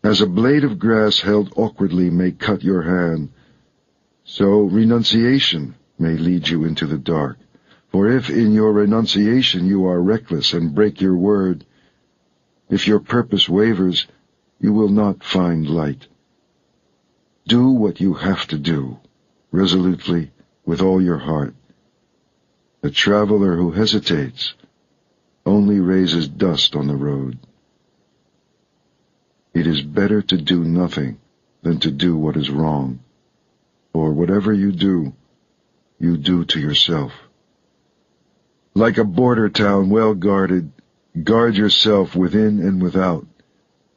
as a blade of grass held awkwardly may cut your hand, so renunciation may lead you into the dark. For if in your renunciation you are reckless and break your word, if your purpose wavers, you will not find light. Do what you have to do, resolutely, with all your heart. The traveler who hesitates only raises dust on the road. It is better to do nothing than to do what is wrong, for whatever you do to yourself. Like a border town well guarded, guard yourself within and without.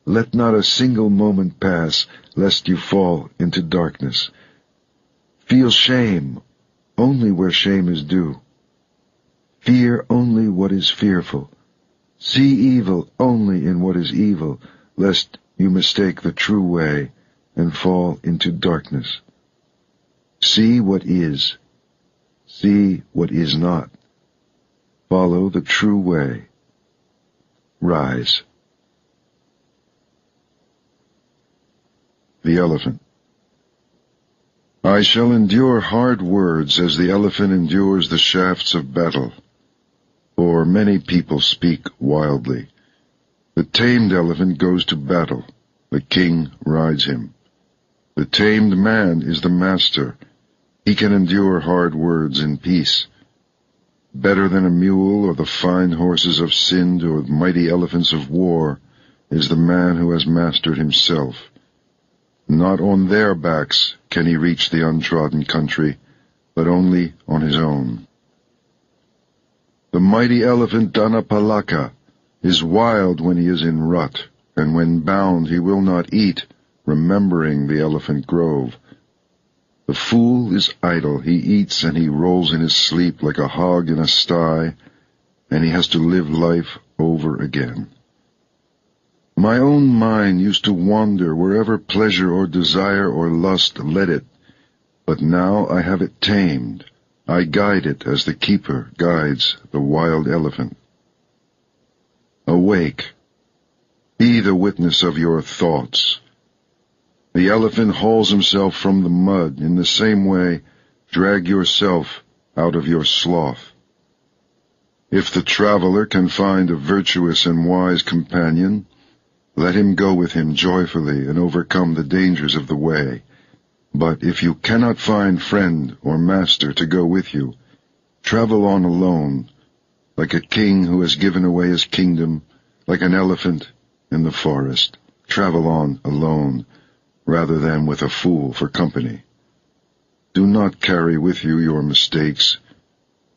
Let not a single moment pass, lest you fall into darkness. Feel shame only where shame is due. Fear only what is fearful. See evil only in what is evil, lest you mistake the true way and fall into darkness. See what is. See what is not. Follow the true way. Rise. The elephant. I shall endure hard words as the elephant endures the shafts of battle. For many people speak wildly. The tamed elephant goes to battle. The king rides him. The tamed man is the master. He can endure hard words in peace. Better than a mule or the fine horses of Sind or the mighty elephants of war is the man who has mastered himself. Not on their backs can he reach the untrodden country, but only on his own. The mighty elephant Dhammapada is wild when he is in rut, and when bound he will not eat, remembering the elephant grove. The fool is idle, he eats and he rolls in his sleep like a hog in a sty, and he has to live life over again. My own mind used to wander wherever pleasure or desire or lust led it, but now I have it tamed. I guide it as the keeper guides the wild elephant. Awake. Be the witness of your thoughts. The elephant hauls himself from the mud. In the same way, drag yourself out of your sloth. If the traveler can find a virtuous and wise companion, let him go with him joyfully and overcome the dangers of the way. But if you cannot find friend or master to go with you, travel on alone, like a king who has given away his kingdom, like an elephant in the forest. Travel on alone, rather than with a fool for company. Do not carry with you your mistakes.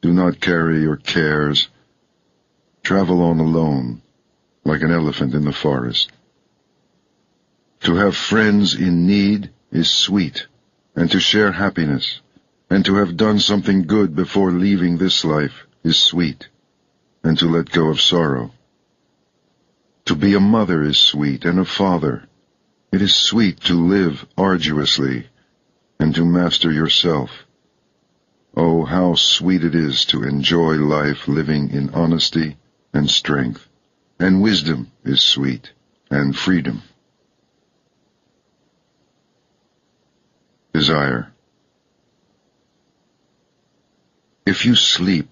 Do not carry your cares. Travel on alone, like an elephant in the forest. To have friends in need is sweet, and to share happiness, and to have done something good before leaving this life is sweet, and to let go of sorrow. To be a mother is sweet, and a father. It is sweet to live arduously, and to master yourself. Oh, how sweet it is to enjoy life living in honesty and strength, and wisdom is sweet, and freedom. Desire. If you sleep,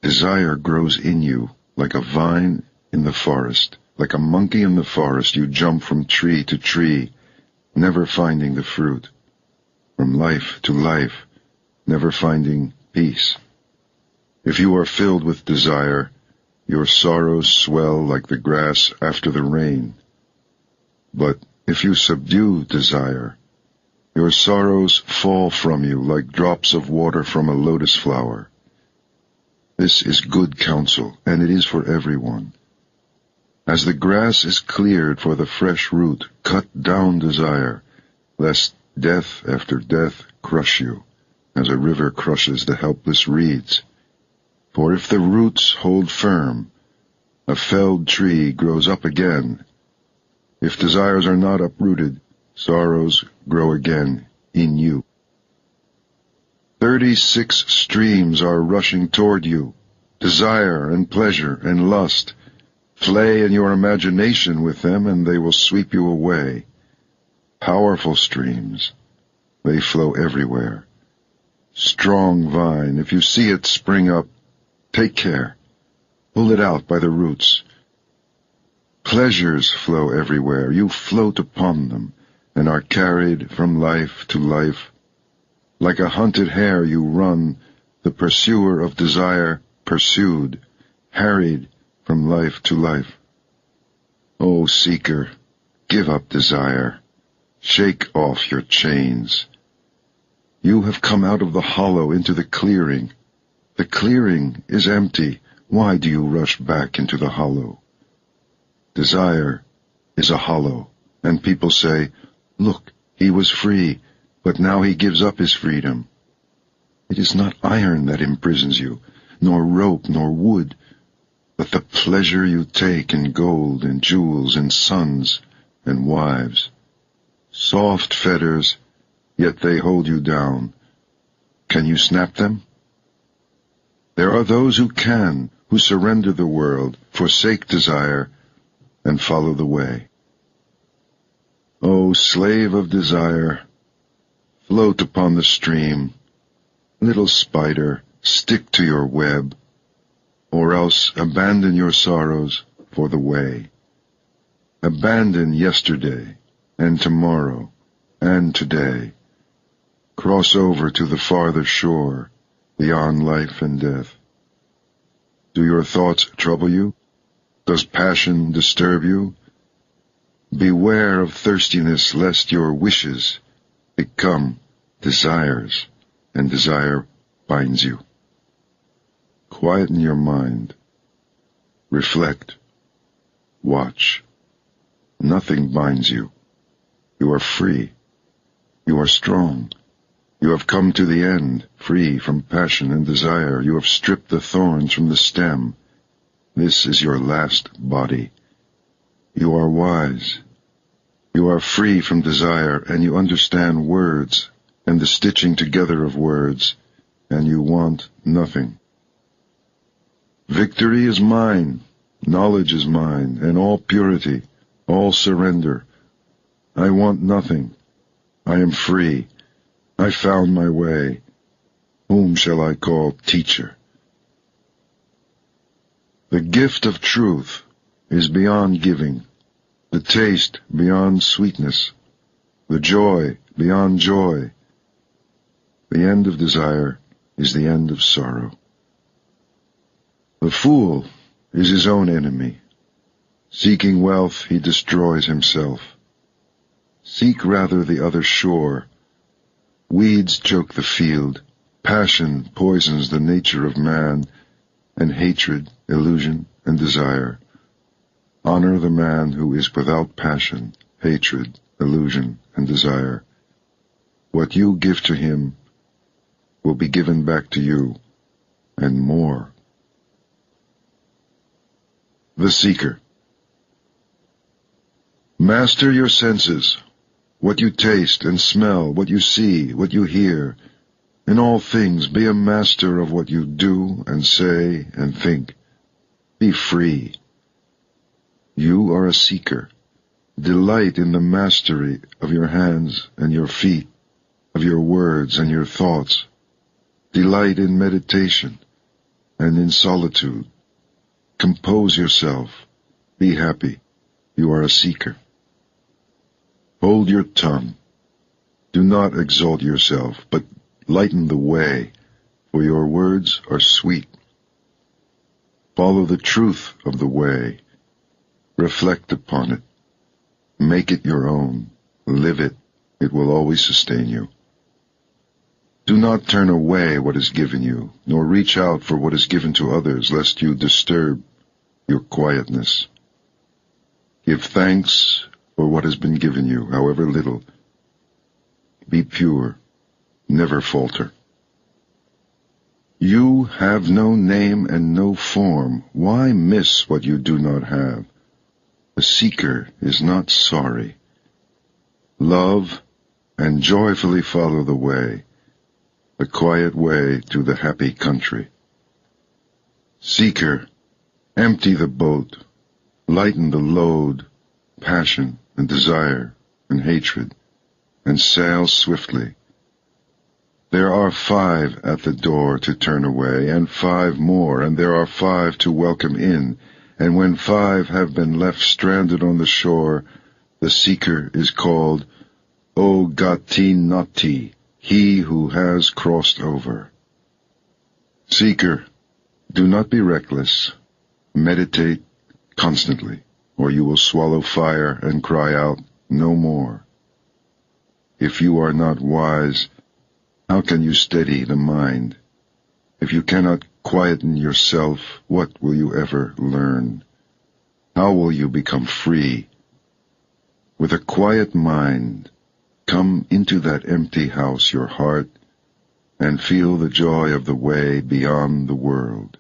desire grows in you like a vine in the forest. Like a monkey in the forest, you jump from tree to tree, never finding the fruit. From life to life, never finding peace. If you are filled with desire, your sorrows swell like the grass after the rain. But if you subdue desire, your sorrows fall from you like drops of water from a lotus flower. This is good counsel, and it is for everyone. As the grass is cleared for the fresh root, cut down desire, lest death after death crush you, as a river crushes the helpless reeds. For if the roots hold firm, a felled tree grows up again. If desires are not uprooted, sorrows grow again in you. 36 streams are rushing toward you, desire and pleasure and lust. Play in your imagination with them, and they will sweep you away. Powerful streams, they flow everywhere. Strong vine, if you see it spring up, take care. Pull it out by the roots. Pleasures flow everywhere. You float upon them, and are carried from life to life. Like a hunted hare you run, the pursuer of desire pursued, harried from life to life. O seeker, give up desire. Shake off your chains. You have come out of the hollow into the clearing. The clearing is empty. Why do you rush back into the hollow? Desire is a hollow, and people say, "Look, he was free, but now he gives up his freedom." It is not iron that imprisons you, nor rope, nor wood, but the pleasure you take in gold and jewels and sons and wives. Soft fetters, yet they hold you down. Can you snap them? There are those who can, who surrender the world, forsake desire, and follow the way. O slave of desire, float upon the stream. Little spider, stick to your web, or else abandon your sorrows for the way. Abandon yesterday, and tomorrow, and today. Cross over to the farther shore, beyond life and death. Do your thoughts trouble you? Does passion disturb you? Beware of thirstiness, lest your wishes become desires, and desire binds you. Quieten your mind. Reflect. Watch. Nothing binds you. You are free. You are strong. You have come to the end, free from passion and desire. You have stripped the thorns from the stem. This is your last body. You are wise. You are free from desire, and you understand words and the stitching together of words, and you want nothing. Victory is mine, knowledge is mine, and all purity, all surrender. I want nothing. I am free. I found my way. Whom shall I call teacher? The gift of truth is beyond giving, the taste beyond sweetness, the joy beyond joy. The end of desire is the end of sorrow. The fool is his own enemy. Seeking wealth, he destroys himself. Seek rather the other shore. Weeds choke the field. Passion poisons the nature of man, and hatred, illusion, and desire. Honor the man who is without passion, hatred, illusion, and desire. What you give to him will be given back to you, and more. The Seeker. Master your senses, what you taste and smell, what you see, what you hear. In all things be a master of what you do and say and think. Be free. You are a seeker. Delight in the mastery of your hands and your feet, of your words and your thoughts. Delight in meditation and in solitude. Compose yourself. Be happy. You are a seeker. Hold your tongue. Do not exalt yourself, but lighten the way, for your words are sweet. Follow the truth of the way. Reflect upon it. Make it your own. Live it. It will always sustain you. Do not turn away what is given you, nor reach out for what is given to others, lest you disturb your quietness. Give thanks for what has been given you, however little. Be pure. Never falter. You have no name and no form. Why miss what you do not have? The seeker is not sorry. Love and joyfully follow the way, the quiet way to the happy country. Seeker, empty the boat, lighten the load, passion and desire and hatred, and sail swiftly. There are 5 at the door to turn away, and 5 more, and there are 5 to welcome in, and when 5 have been left stranded on the shore, the seeker is called O Gati Nati, he who has crossed over. Seeker, do not be reckless. Meditate constantly, or you will swallow fire and cry out, no more. If you are not wise, how can you steady the mind? If you cannot quieten yourself, what will you ever learn? How will you become free? With a quiet mind, come into that empty house, your heart, and feel the joy of the way beyond the world.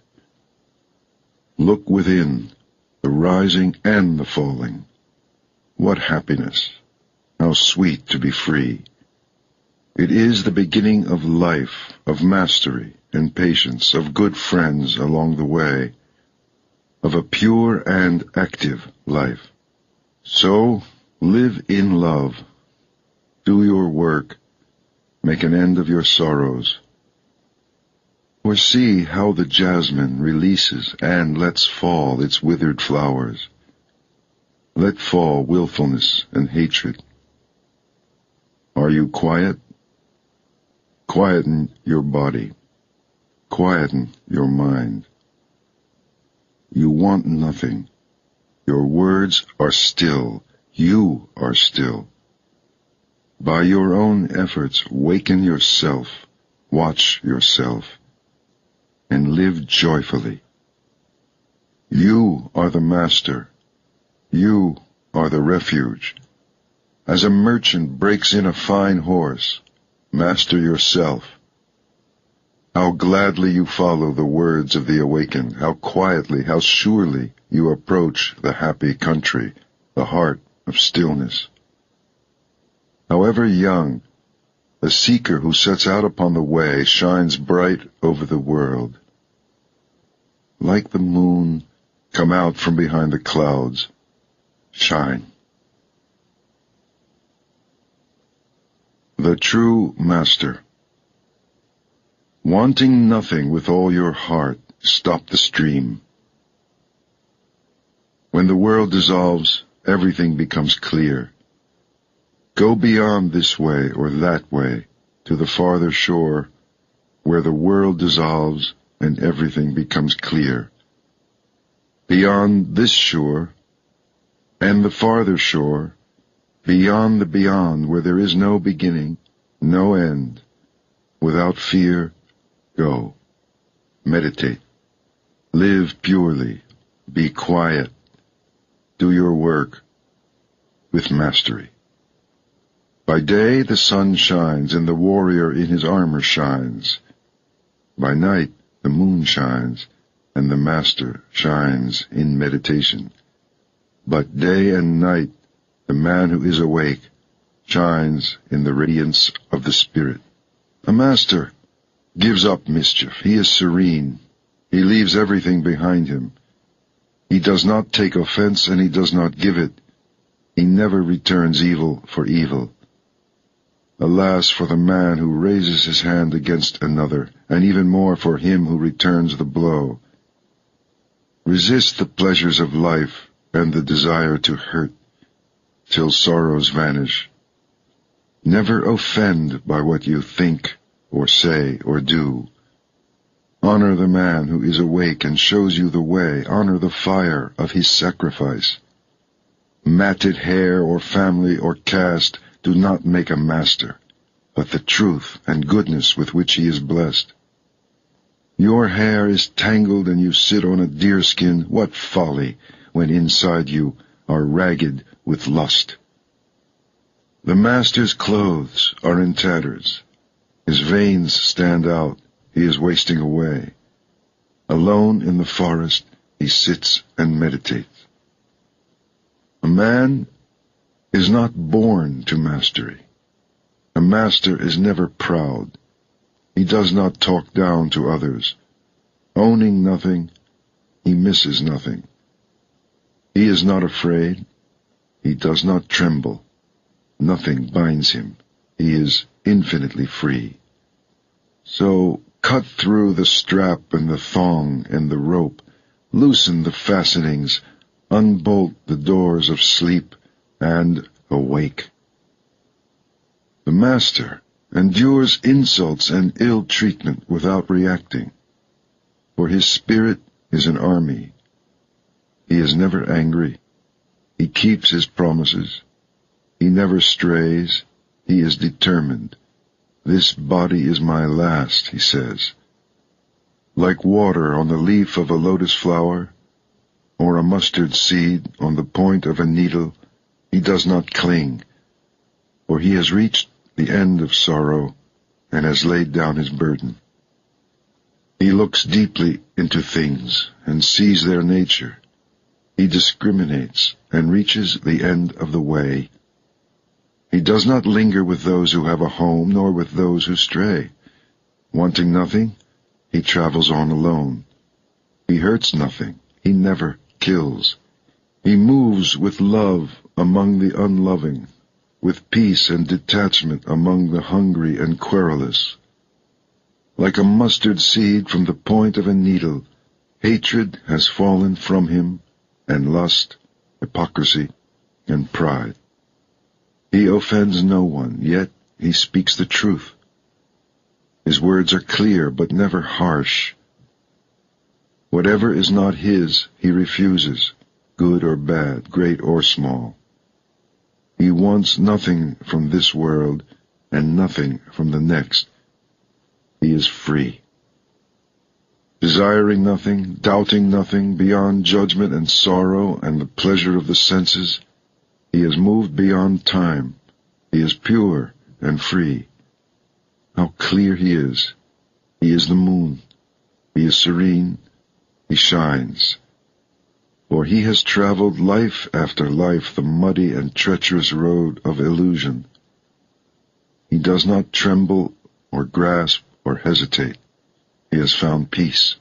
Look within, the rising and the falling. What happiness! How sweet to be free! It is the beginning of life, of mastery and patience, of good friends along the way, of a pure and active life. So, live in love. Do your work. Make an end of your sorrows. Or see how the jasmine releases and lets fall its withered flowers. Let fall willfulness and hatred. Are you quiet? Quieten your body. Quieten your mind. You want nothing. Your words are still. You are still. By your own efforts, waken yourself, watch yourself, and live joyfully. You are the master. You are the refuge. As a merchant breaks in a fine horse, master yourself. How gladly you follow the words of the awakened, how quietly, how surely you approach the happy country, the heart of stillness. However young, a seeker who sets out upon the way shines bright over the world. Like the moon, come out from behind the clouds, shine. The true master. Wanting nothing with all your heart, stop the stream. When the world dissolves, everything becomes clear. Go beyond this way or that way to the farther shore, where the world dissolves and everything becomes clear. Beyond this shore and the farther shore, beyond the beyond, where there is no beginning, no end, without fear, go. Meditate. Live purely. Be quiet. Do your work with mastery. By day the sun shines, and the warrior in his armor shines. By night the moon shines, and the master shines in meditation. But day and night the man who is awake shines in the radiance of the Spirit. A master gives up mischief. He is serene. He leaves everything behind him. He does not take offense, and he does not give it. He never returns evil for evil. Alas for the man who raises his hand against another, and even more for him who returns the blow. Resist the pleasures of life and the desire to hurt, till sorrows vanish. Never offend by what you think or say or do. Honor the man who is awake and shows you the way. Honor the fire of his sacrifice. Matted hair or family or caste do not make a master, but the truth and goodness with which he is blessed. Your hair is tangled and you sit on a deerskin. What folly, when inside you are ragged with lust. The master's clothes are in tatters. His veins stand out. He is wasting away. Alone in the forest, he sits and meditates. A man is not born to mastery. A master is never proud. He does not talk down to others. Owning nothing, he misses nothing. He is not afraid. He does not tremble. Nothing binds him. He is infinitely free. So cut through the strap and the thong and the rope, loosen the fastenings, unbolt the doors of sleep, and awake. The master endures insults and ill treatment without reacting, for his spirit is an army. He is never angry. He keeps his promises. He never strays. He is determined. This body is my last, he says. Like water on the leaf of a lotus flower, or a mustard seed on the point of a needle, he does not cling, for he has reached the end of sorrow and has laid down his burden. He looks deeply into things and sees their nature. He discriminates and reaches the end of the way. He does not linger with those who have a home, nor with those who stray. Wanting nothing, he travels on alone. He hurts nothing. He never kills. He moves with love among the unloving, with peace and detachment among the hungry and querulous. Like a mustard seed from the point of a needle, hatred has fallen from him, and lust, hypocrisy, and pride. He offends no one, yet he speaks the truth. His words are clear, but never harsh. Whatever is not his, he refuses, good or bad, great or small. He wants nothing from this world and nothing from the next. He is free. Desiring nothing, doubting nothing, beyond judgment and sorrow and the pleasure of the senses, he is moved beyond time. He is pure and free. How clear he is! He is the moon. He is serene. He shines. For he has traveled life after life the muddy and treacherous road of illusion. He does not tremble or grasp or hesitate. He has found peace.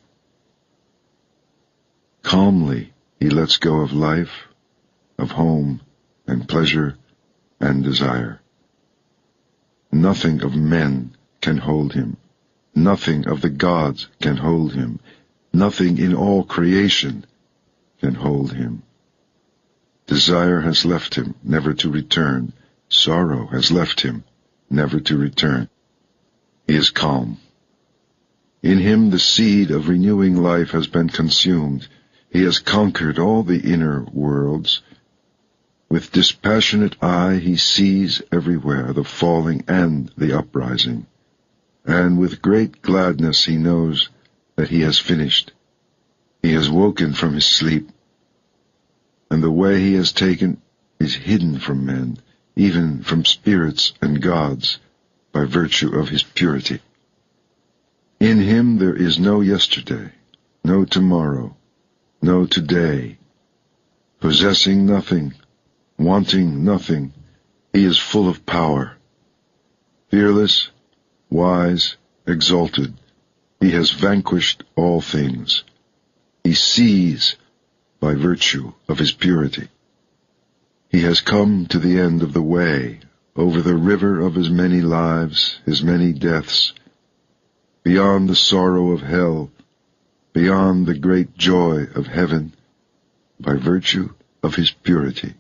Calmly he lets go of life, of home and pleasure and desire. Nothing of men can hold him. Nothing of the gods can hold him. Nothing in all creation can hold him. Desire has left him, never to return. Sorrow has left him, never to return. He is calm. In him the seed of renewing life has been consumed. He has conquered all the inner worlds. With dispassionate eye he sees everywhere the falling and the uprising. And with great gladness he knows that he has finished. He has woken from his sleep, and the way he has taken is hidden from men, even from spirits and gods, by virtue of his purity. In him there is no yesterday, no tomorrow, no today. Possessing nothing, wanting nothing, he is full of power. Fearless, wise, exalted, he has vanquished all things. He sees by virtue of his purity. He has come to the end of the way, over the river of his many lives, his many deaths, beyond the sorrow of hell, beyond the great joy of heaven, by virtue of his purity.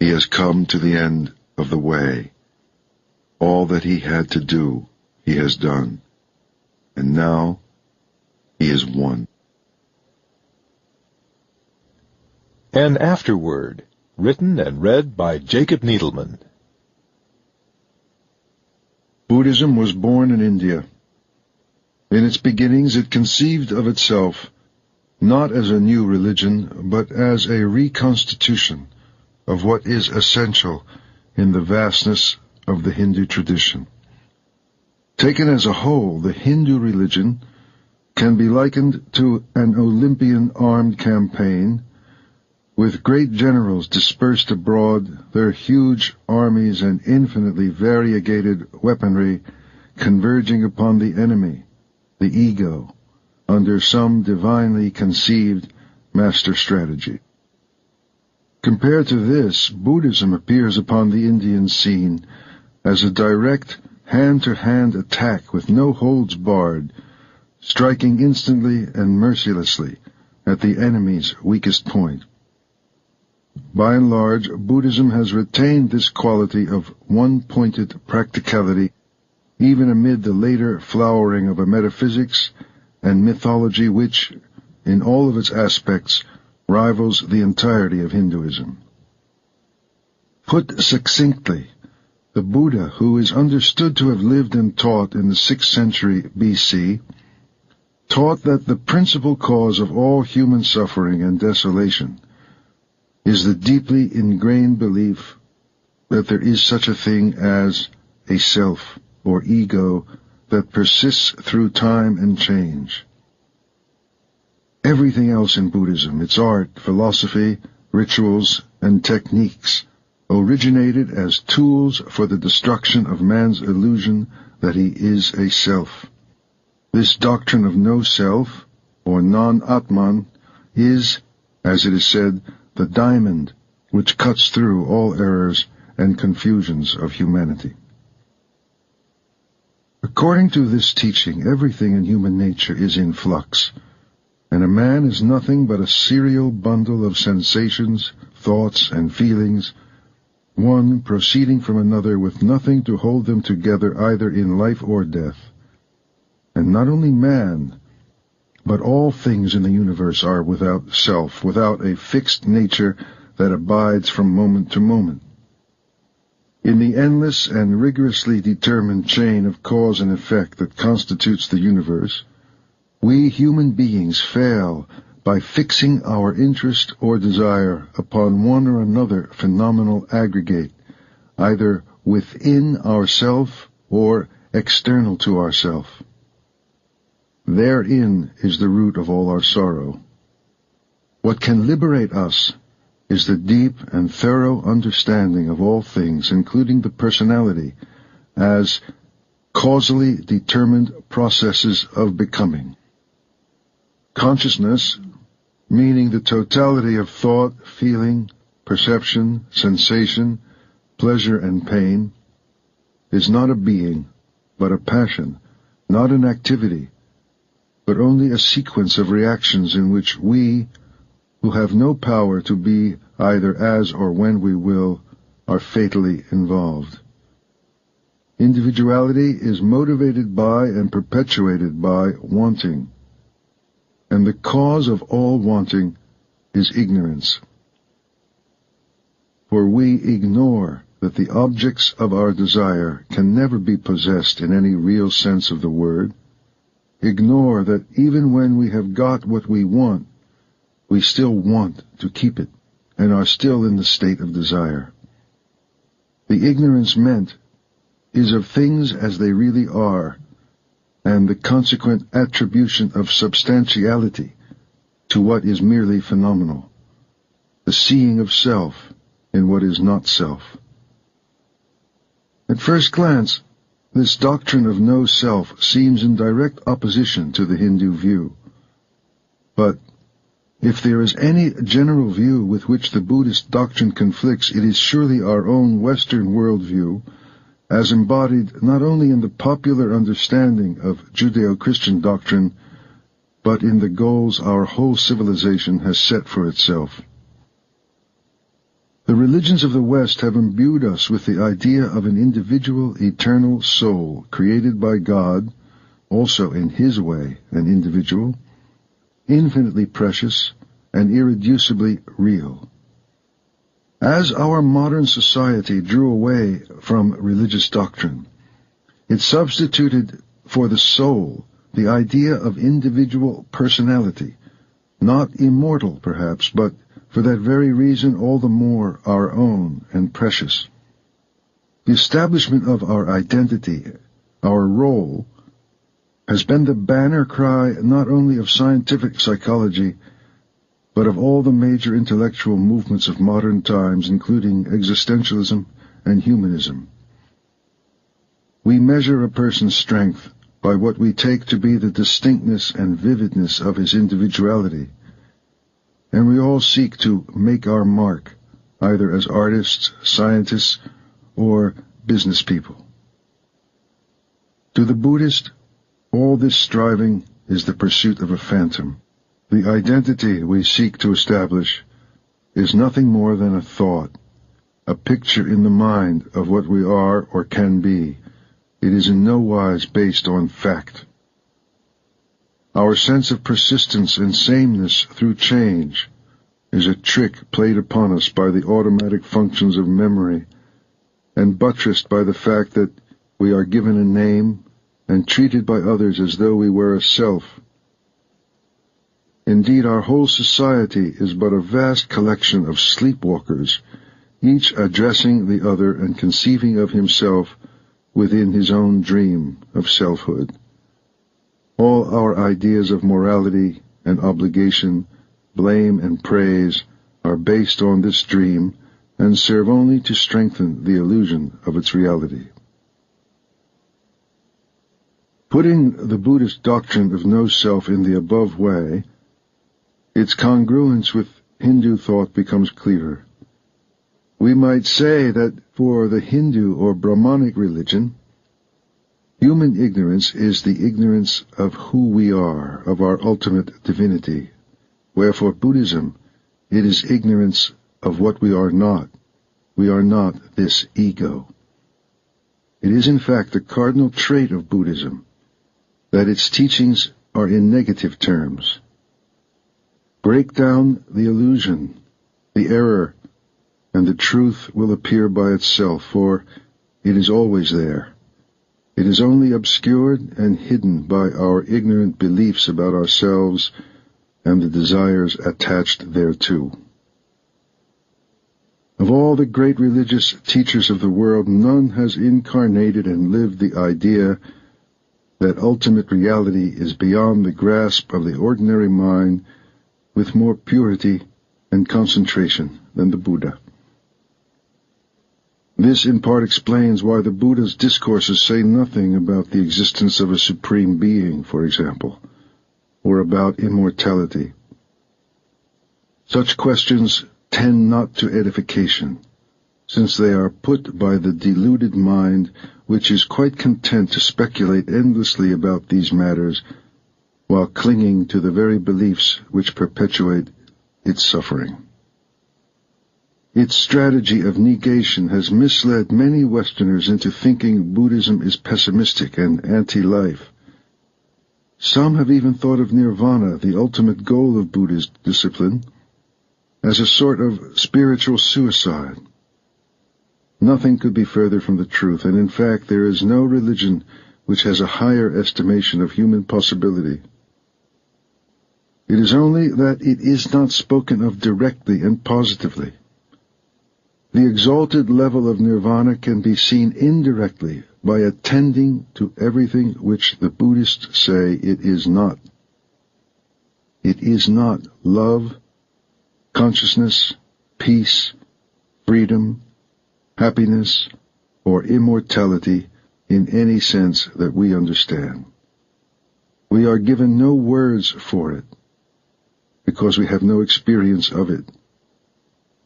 He has come to the end of the way. All that he had to do, he has done, and now he is one. An Afterword, written and read by Jacob Needleman. Buddhism was born in India. In its beginnings it conceived of itself not as a new religion, but as a reconstitution of what is essential in the vastness of the Hindu tradition. Taken as a whole, the Hindu religion can be likened to an Olympian armed campaign, with great generals dispersed abroad, their huge armies and infinitely variegated weaponry converging upon the enemy, the ego, under some divinely conceived master strategy. Compared to this, Buddhism appears upon the Indian scene as a direct, hand-to-hand attack with no holds barred, striking instantly and mercilessly at the enemy's weakest point. By and large, Buddhism has retained this quality of one-pointed practicality, even amid the later flowering of a metaphysics and mythology which, in all of its aspects, rivals the entirety of Hinduism. Put succinctly, the Buddha, who is understood to have lived and taught in the 6th century BC, taught that the principal cause of all human suffering and desolation is the deeply ingrained belief that there is such a thing as a self or ego that persists through time and change. Everything else in Buddhism, its art, philosophy, rituals, and techniques, originated as tools for the destruction of man's illusion that he is a self. This doctrine of no self, or non-Atman, is, as it is said, the diamond which cuts through all errors and confusions of humanity. According to this teaching, everything in human nature is in flux, and a man is nothing but a serial bundle of sensations, thoughts, and feelings, one proceeding from another with nothing to hold them together either in life or death. And not only man, but all things in the universe are without self, without a fixed nature that abides from moment to moment. In the endless and rigorously determined chain of cause and effect that constitutes the universe, we human beings fail by fixing our interest or desire upon one or another phenomenal aggregate, either within ourself or external to ourself. Therein is the root of all our sorrow. What can liberate us is the deep and thorough understanding of all things, including the personality, as causally determined processes of becoming. Consciousness, meaning the totality of thought, feeling, perception, sensation, pleasure and pain, is not a being, but a passion, not an activity, but only a sequence of reactions in which we, who have no power to be either as or when we will, are fatally involved. Individuality is motivated by and perpetuated by wanting, and the cause of all wanting is ignorance. For we ignore that the objects of our desire can never be possessed in any real sense of the word, ignore that even when we have got what we want, we still want to keep it, and are still in the state of desire. The ignorance meant is of things as they really are, and the consequent attribution of substantiality to what is merely phenomenal, the seeing of self in what is not self. At first glance, this doctrine of no self seems in direct opposition to the Hindu view. But if there is any general view with which the Buddhist doctrine conflicts, it is surely our own Western worldview, as embodied not only in the popular understanding of Judeo-Christian doctrine, but in the goals our whole civilization has set for itself. The religions of the West have imbued us with the idea of an individual, eternal soul created by God, also in His way an individual, infinitely precious and irreducibly real. As our modern society drew away from religious doctrine, it substituted for the soul the idea of individual personality, not immortal perhaps, but for that very reason all the more our own and precious. The establishment of our identity, our role, has been the banner cry not only of scientific psychology, but of all the major intellectual movements of modern times, including existentialism and humanism. We measure a person's strength by what we take to be the distinctness and vividness of his individuality, and we all seek to make our mark, either as artists, scientists, or business people. To the Buddhist, all this striving is the pursuit of a phantom. The identity we seek to establish is nothing more than a thought, a picture in the mind of what we are or can be. It is in no wise based on fact. Our sense of persistence and sameness through change is a trick played upon us by the automatic functions of memory, and buttressed by the fact that we are given a name and treated by others as though we were a self. Indeed, our whole society is but a vast collection of sleepwalkers, each addressing the other and conceiving of himself within his own dream of selfhood. All our ideas of morality and obligation, blame and praise are based on this dream and serve only to strengthen the illusion of its reality. Putting the Buddhist doctrine of no self in the above way, its congruence with Hindu thought becomes clearer. We might say that for the Hindu or Brahmanic religion, human ignorance is the ignorance of who we are, of our ultimate divinity, where for Buddhism it is ignorance of what we are not. We are not this ego. It is in fact the cardinal trait of Buddhism that its teachings are in negative terms. Break down the illusion, the error and the truth will appear by itself, for it is always there. It is only obscured and hidden by our ignorant beliefs about ourselves and the desires attached thereto. Of all the great religious teachers of the world, none has incarnated and lived the idea that ultimate reality is beyond the grasp of the ordinary mind with more purity and concentration than the Buddha. This in part explains why the Buddha's discourses say nothing about the existence of a supreme being, for example, or about immortality. Such questions tend not to edification, since they are put by the deluded mind, which is quite content to speculate endlessly about these matters while clinging to the very beliefs which perpetuate its suffering. Its strategy of negation has misled many Westerners into thinking Buddhism is pessimistic and anti-life. Some have even thought of nirvana, the ultimate goal of Buddhist discipline, as a sort of spiritual suicide. Nothing could be further from the truth, and in fact there is no religion which has a higher estimation of human possibility. It is only that it is not spoken of directly and positively. The exalted level of nirvana can be seen indirectly by attending to everything which the Buddhists say it is not. It is not love, consciousness, peace, freedom, happiness, or immortality in any sense that we understand. We are given no words for it, because we have no experience of it.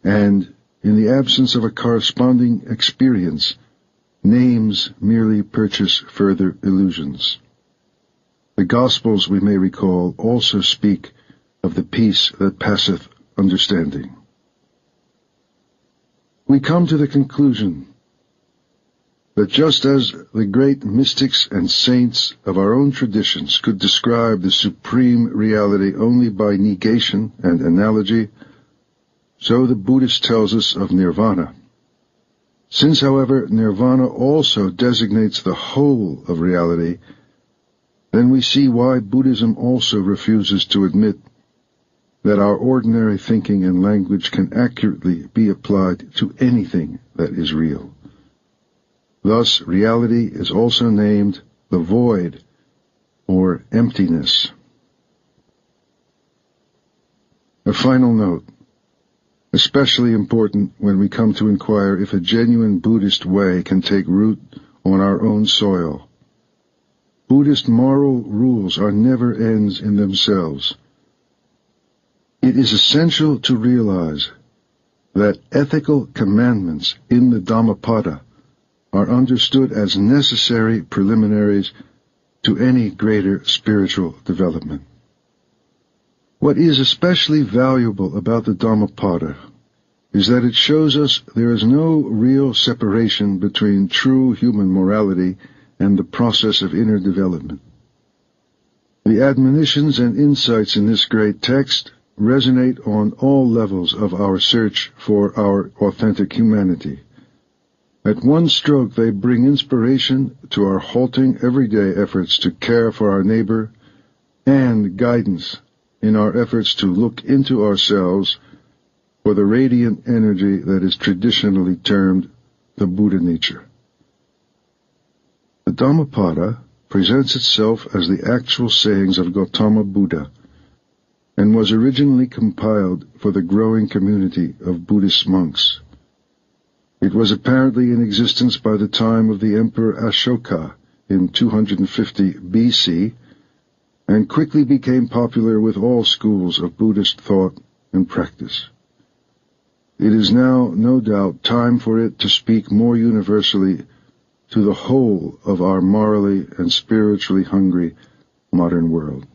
And in the absence of a corresponding experience, names merely purchase further illusions. The Gospels, we may recall, also speak of the peace that passeth understanding. We come to the conclusion that just as the great mystics and saints of our own traditions could describe the supreme reality only by negation and analogy, so the Buddhist tells us of nirvana. Since, however, nirvana also designates the whole of reality, then we see why Buddhism also refuses to admit that our ordinary thinking and language can accurately be applied to anything that is real. Thus, reality is also named the void, or emptiness. A final note, especially important when we come to inquire if a genuine Buddhist way can take root on our own soil. Buddhist moral rules are never ends in themselves. It is essential to realize that ethical commandments in the Dhammapada are understood as necessary preliminaries to any greater spiritual development. What is especially valuable about the Dhammapada is that it shows us there is no real separation between true human morality and the process of inner development. The admonitions and insights in this great text resonate on all levels of our search for our authentic humanity. At one stroke, they bring inspiration to our halting everyday efforts to care for our neighbor and guidance in our efforts to look into ourselves for the radiant energy that is traditionally termed the Buddha nature. The Dhammapada presents itself as the actual sayings of Gautama Buddha, and was originally compiled for the growing community of Buddhist monks. It was apparently in existence by the time of the Emperor Ashoka in 250 BC, and quickly became popular with all schools of Buddhist thought and practice. It is now, no doubt, time for it to speak more universally to the whole of our morally and spiritually hungry modern world.